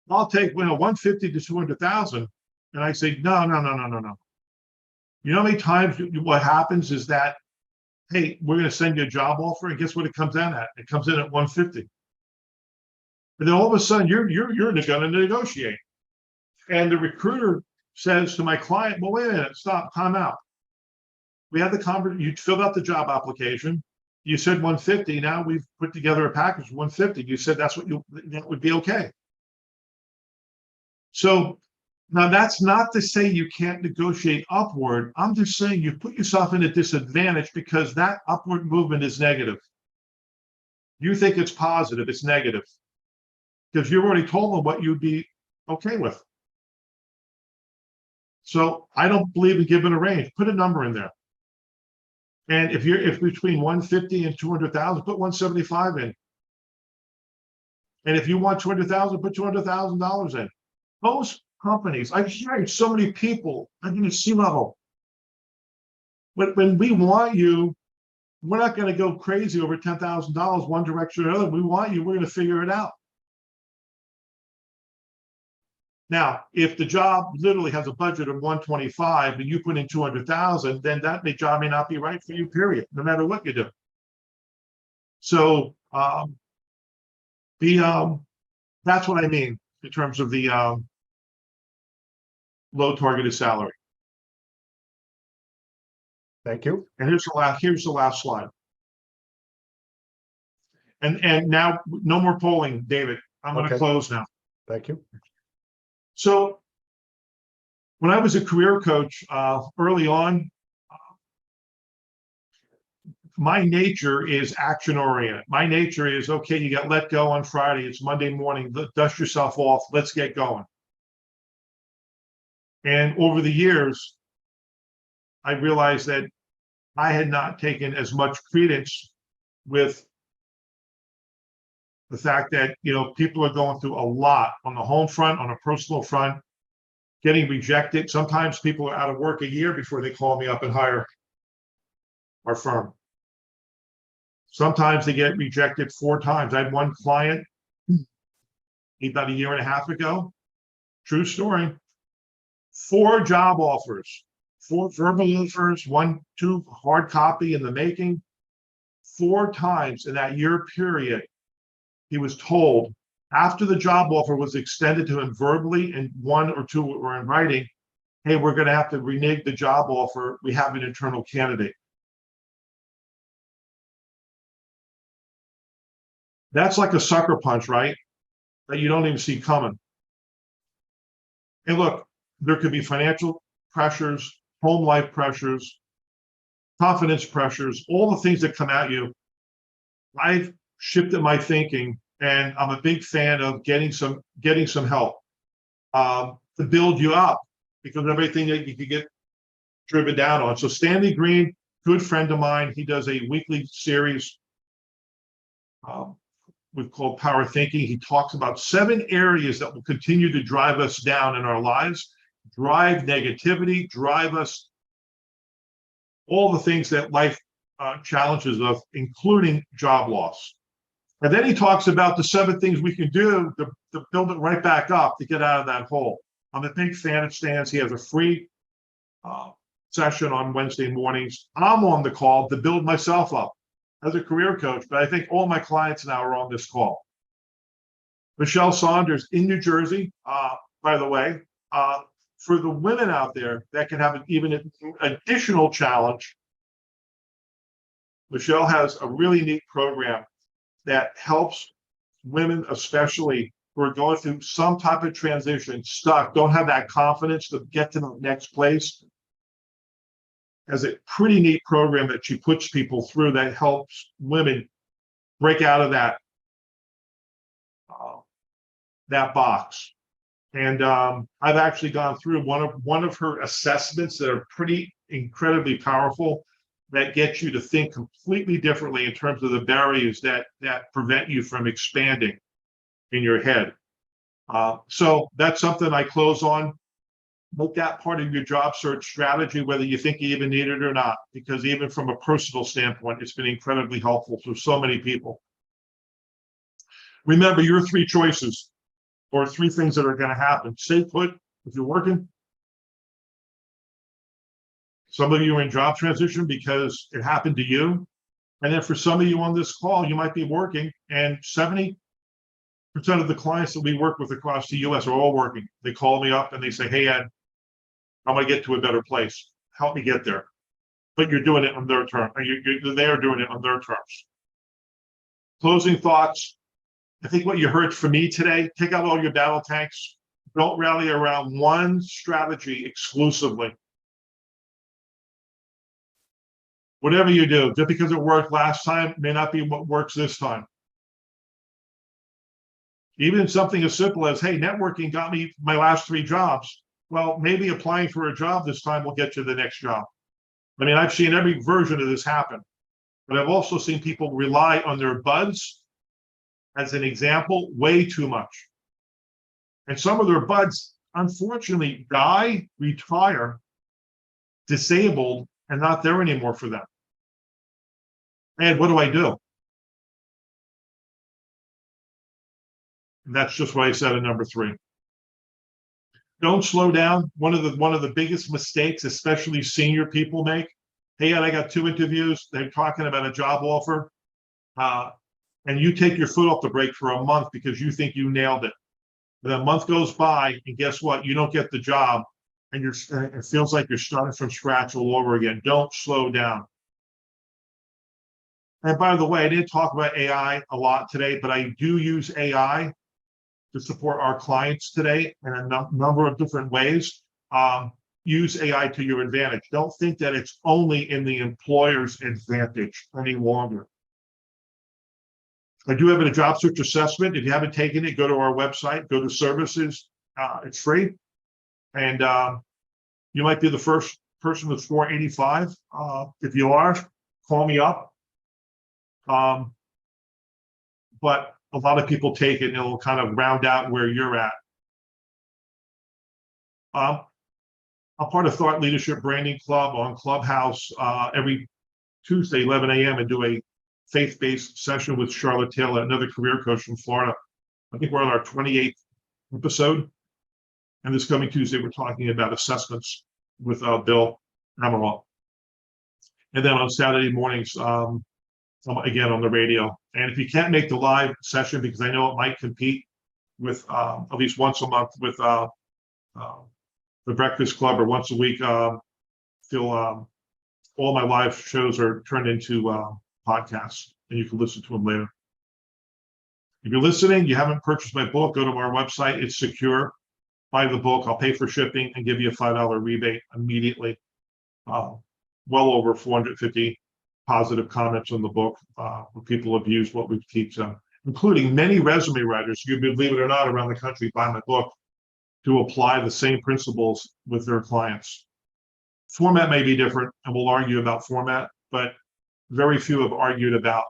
I'll take, 150 to 200,000. And I say, no. You know how many times what happens is that, hey, we're going to send you a job offer, and guess what it comes in at? It comes in at 150. And then all of a sudden, you're going to negotiate. And the recruiter says to my client, well, wait a minute, stop, time out. We had the conversation, you filled out the job application. You said 150, now we've put together a package 150. You said that would be okay. So now that's not to say you can't negotiate upward. I'm just saying you put yourself in a disadvantage because that upward movement is negative. You think it's positive, it's negative. Because you've already told them what you'd be okay with. So I don't believe in giving a range. Put a number in there. And if between 150 and 200,000, put 175 in. And if you want 200,000, put $200,000 in. Most companies, I've hired so many people, I've been at C-level. When we want you, we're not going to go crazy over $10,000 one direction or another. We want you, we're going to figure it out. Now, if the job literally has a budget of 125 and you put in 200,000, then that job may not be right for you, period, no matter what you do. So that's what I mean in terms of the low targeted salary. Thank you. And here's the last slide. And now no more polling, David. I'm going to close now. Thank you. So when I was a career coach early on, my nature is action oriented. My nature is, okay, you got let go on Friday. It's Monday morning. Dust yourself off. Let's get going. And over the years, I realized that I had not taken as much credence with the fact that, people are going through a lot on the home front, on a personal front, getting rejected. Sometimes people are out of work a year before they call me up and hire our firm. Sometimes they get rejected 4 times. I had one client about a year and a half ago, true story, 4 job offers, 4 verbal offers, 2 hard copy in the making. 4 times in that year period, he was told after the job offer was extended to him verbally and 1 or 2 were in writing, hey, we're going to have to renege the job offer. We have an internal candidate. That's like a sucker punch, right? That you don't even see coming. And look, there could be financial pressures, home life pressures, confidence pressures, all the things that come at you. I've shifted my thinking, and I'm a big fan of getting some help to build you up, because of everything that you could get driven down on. So Stanley Green, good friend of mine, he does a weekly series we've called Power Thinking. He talks about 7 areas that will continue to drive us down in our lives, drive negativity, drive us all the things that life challenges us, including job loss. And then he talks about the 7 things we can do to build it right back up to get out of that hole. I'm a big fan of Stan's. He has a free session on Wednesday mornings. I'm on the call to build myself up as a career coach, but I think all my clients now are on this call. Michelle Saunders in New Jersey, by the way, for the women out there that can have even an additional challenge, Michelle has a really neat program that helps women, especially who are going through some type of transition, stuck, don't have that confidence to get to the next place. Has a pretty neat program that she puts people through that helps women break out of that box. And I've actually gone through one of her assessments that are pretty incredibly powerful, that get you to think completely differently in terms of the barriers that prevent you from expanding in your head. So that's something I close on. Make that part of your job search strategy, whether you think you even need it or not, because even from a personal standpoint, it's been incredibly helpful for so many people. Remember your 3 choices, or 3 things that are going to happen. Stay put if you're working. Some of you are in job transition because it happened to you. And then for some of you on this call, you might be working, and 70% of the clients that we work with across the US are all working. They call me up and they say, hey, Ed, I'm going to get to a better place. Help me get there. But you're doing it on their terms. They are doing it on their terms. Closing thoughts. I think what you heard from me today, take out all your battle tanks. Don't rally around one strategy exclusively. Whatever you do, just because it worked last time may not be what works this time. Even something as simple as, hey, networking got me my last 3 jobs. Well, maybe applying for a job this time will get you the next job. I mean, I've seen every version of this happen, but I've also seen people rely on their buds, as an example, way too much. And some of their buds, unfortunately, die, retire, disabled, and not there anymore for them. And what do I do? And that's just what I said in number 3. Don't slow down. One of the biggest mistakes, especially senior people make. Hey, Ed, I got 2 interviews. They're talking about a job offer, and you take your foot off the brake for a month because you think you nailed it. But a month goes by, and guess what? You don't get the job, and it feels like you're starting from scratch all over again. Don't slow down. And by the way, I didn't talk about AI a lot today, but I do use AI to support our clients today in a number of different ways. Use AI to your advantage. Don't think that it's only in the employer's advantage any longer. I do have a job search assessment. If you haven't taken it, go to our website, go to services. It's free. And you might be the first person to score 85. If you are, call me up. But a lot of people take it and it'll kind of round out where you're at. I'm part of Thought Leadership Branding Club on Clubhouse every Tuesday, 11 a.m. and do a faith-based session with Charlotte Taylor, another career coach from Florida. I think we're on our 28th episode. And this coming Tuesday, we're talking about assessments with Bill Amaral. And then on Saturday mornings, again on the radio. And if you can't make the live session, because I know it might compete with at least once a month with the Breakfast Club, or once a week, all my live shows are turned into podcasts, and you can listen to them later. If you're listening, you haven't purchased my book, go to our website. It's secure. Buy the book. I'll pay for shipping and give you a $5 rebate immediately. Well over 450 positive comments on the book, where people have used what we teach them, including many resume writers, you believe it or not, around the country buy my book to apply the same principles with their clients. Format may be different, and we'll argue about format, but very few have argued about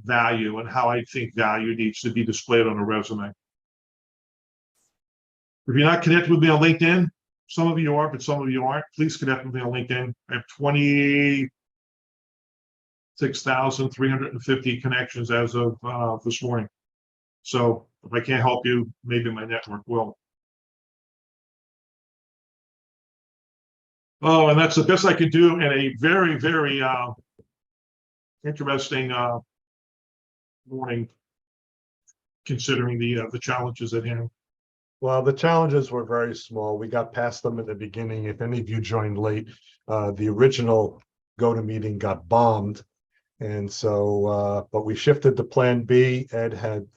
value and how I think value needs to be displayed on a resume. If you're not connected with me on LinkedIn, some of you are, but some of you aren't, please connect with me on LinkedIn. I have 26,350 connections as of this morning. So if I can't help you, maybe my network will. Oh, and that's the best I can do in a very, very interesting morning, considering the challenges at hand. Well, the challenges were very small. We got past them at the beginning. If any of you joined late, the original GoToMeeting got bombed. And so, but we shifted to plan B. Ed had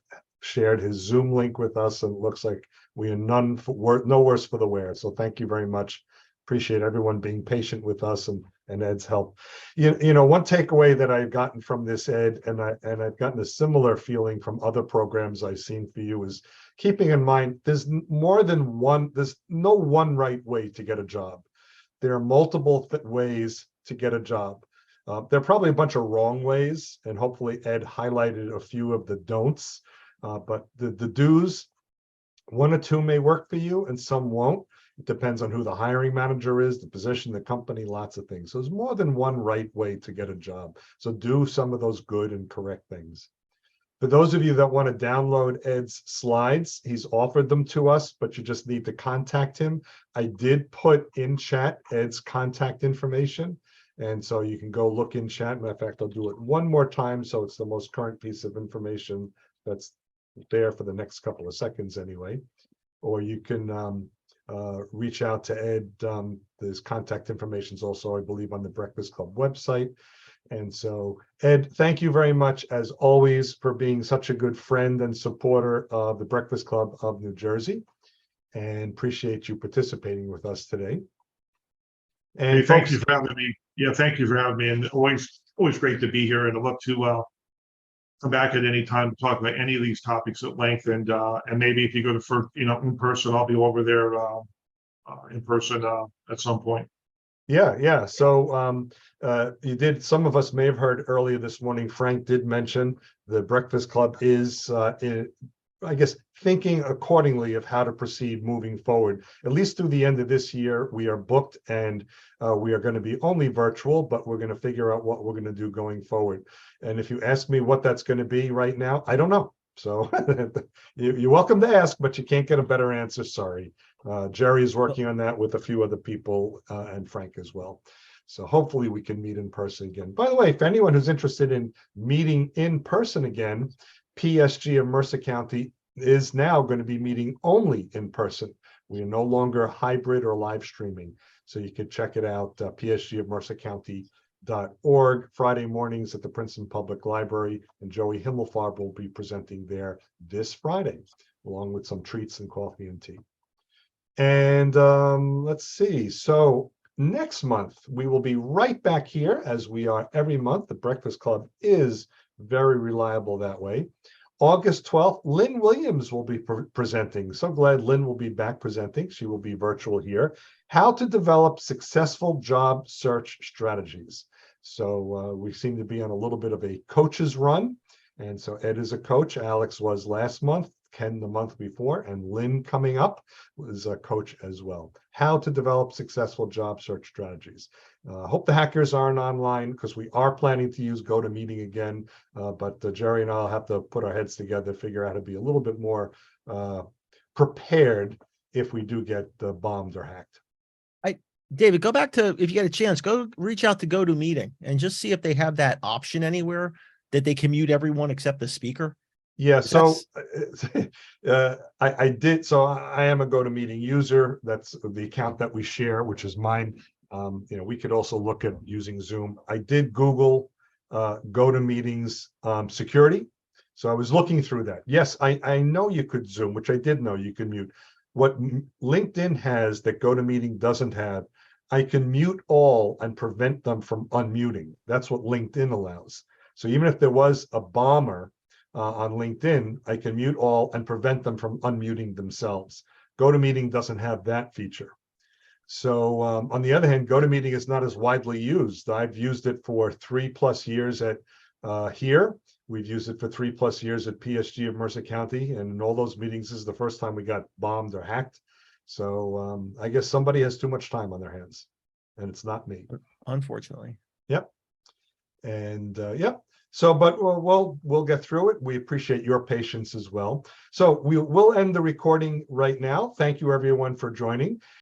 shared his Zoom link with us, and it looks like we are no worse for the wear. So thank you very much. Appreciate everyone being patient with us and Ed's help. You know, one takeaway that I've gotten from this, Ed, and I've gotten a similar feeling from other programs I've seen for you, is keeping in mind there's more than one, there's no one right way to get a job. There are multiple ways to get a job. There are probably a bunch of wrong ways, and hopefully Ed highlighted a few of the don'ts, but the do's, one or two may work for you and some won't. It depends on who the hiring manager is, the position, the company, lots of things. So there's more than one right way to get a job. So do some of those good and correct things. For those of you that want to download Ed's slides, he's offered them to us, but you just need to contact him. I did put in chat Ed's contact information, and so you can go look in chat. Matter of fact, I'll do it one more time so it's the most current piece of information that's there for the next couple of seconds anyway. Or you can reach out to Ed. His contact information is also, I believe, on the Breakfast Club website. And so, Ed, thank you very much, as always, for being such a good friend and supporter of the Breakfast Club of New Jersey, and appreciate you participating with us today. And hey, thank you for having me. Yeah, thank you for having me, and always great to be here, and I love to come back at any time to talk about any of these topics at length, and maybe if you go to in person, I'll be over there in person at some point. Yeah. So you did. Some of us may have heard earlier this morning. Frank did mention the Breakfast Club is, I guess, thinking accordingly of how to proceed moving forward. At least through the end of this year, we are booked, and we are going to be only virtual, but we're going to figure out what we're going to do going forward. And if you ask me what that's going to be right now, I don't know. So you're welcome to ask, but you can't get a better answer. Sorry. Jerry is working on that with a few other people, and Frank as well. So hopefully we can meet in person again. By the way, if anyone who's interested in meeting in person again, PSG of Mercer County is now going to be meeting only in person. We are no longer hybrid or live streaming. So you can check it out, psgofmercercounty.org, Friday mornings at the Princeton Public Library, and Joey Himmelfarb will be presenting there this Friday, along with some treats and coffee and tea. And let's see. So next month, we will be right back here, as we are every month. The Breakfast Club is very reliable that way. August 12th, Lynn Williams will be presenting. So glad Lynn will be back presenting. She will be virtual here. How to develop successful job search strategies. So we seem to be on a little bit of a coach's run. And so Ed is a coach. Alex was last month, Ken the month before, and Lynn coming up is a coach as well. How to develop successful job search strategies. Hope the hackers aren't online, because we are planning to use GoToMeeting again, but Jerry and I'll have to put our heads together, figure out how to be a little bit more prepared if we do get bombed or hacked. David, go back to, if you get a chance, go reach out to GoToMeeting and just see if they have that option anywhere that they can mute everyone except the speaker. Yeah, so I did. So I am a GoToMeeting user. That's the account that we share, which is mine. We could also look at using Zoom. I did Google GoToMeeting's security. So I was looking through that. Yes, I know you could Zoom, which I did know you can mute. What LinkedIn has that GoToMeeting doesn't have, I can mute all and prevent them from unmuting. That's what LinkedIn allows. So even if there was a bomber on LinkedIn, I can mute all and prevent them from unmuting themselves. GoToMeeting doesn't have that feature. So on the other hand, GoToMeeting is not as widely used. I've used it for 3+ years at here. We've used it for 3+ years at PSG of Mercer County, and in all those meetings, this is the first time we got bombed or hacked. So I guess somebody has too much time on their hands, and it's not me. Unfortunately. Yep. And yep. So, but we'll get through it. We appreciate your patience as well. So we'll end the recording right now. Thank you everyone for joining.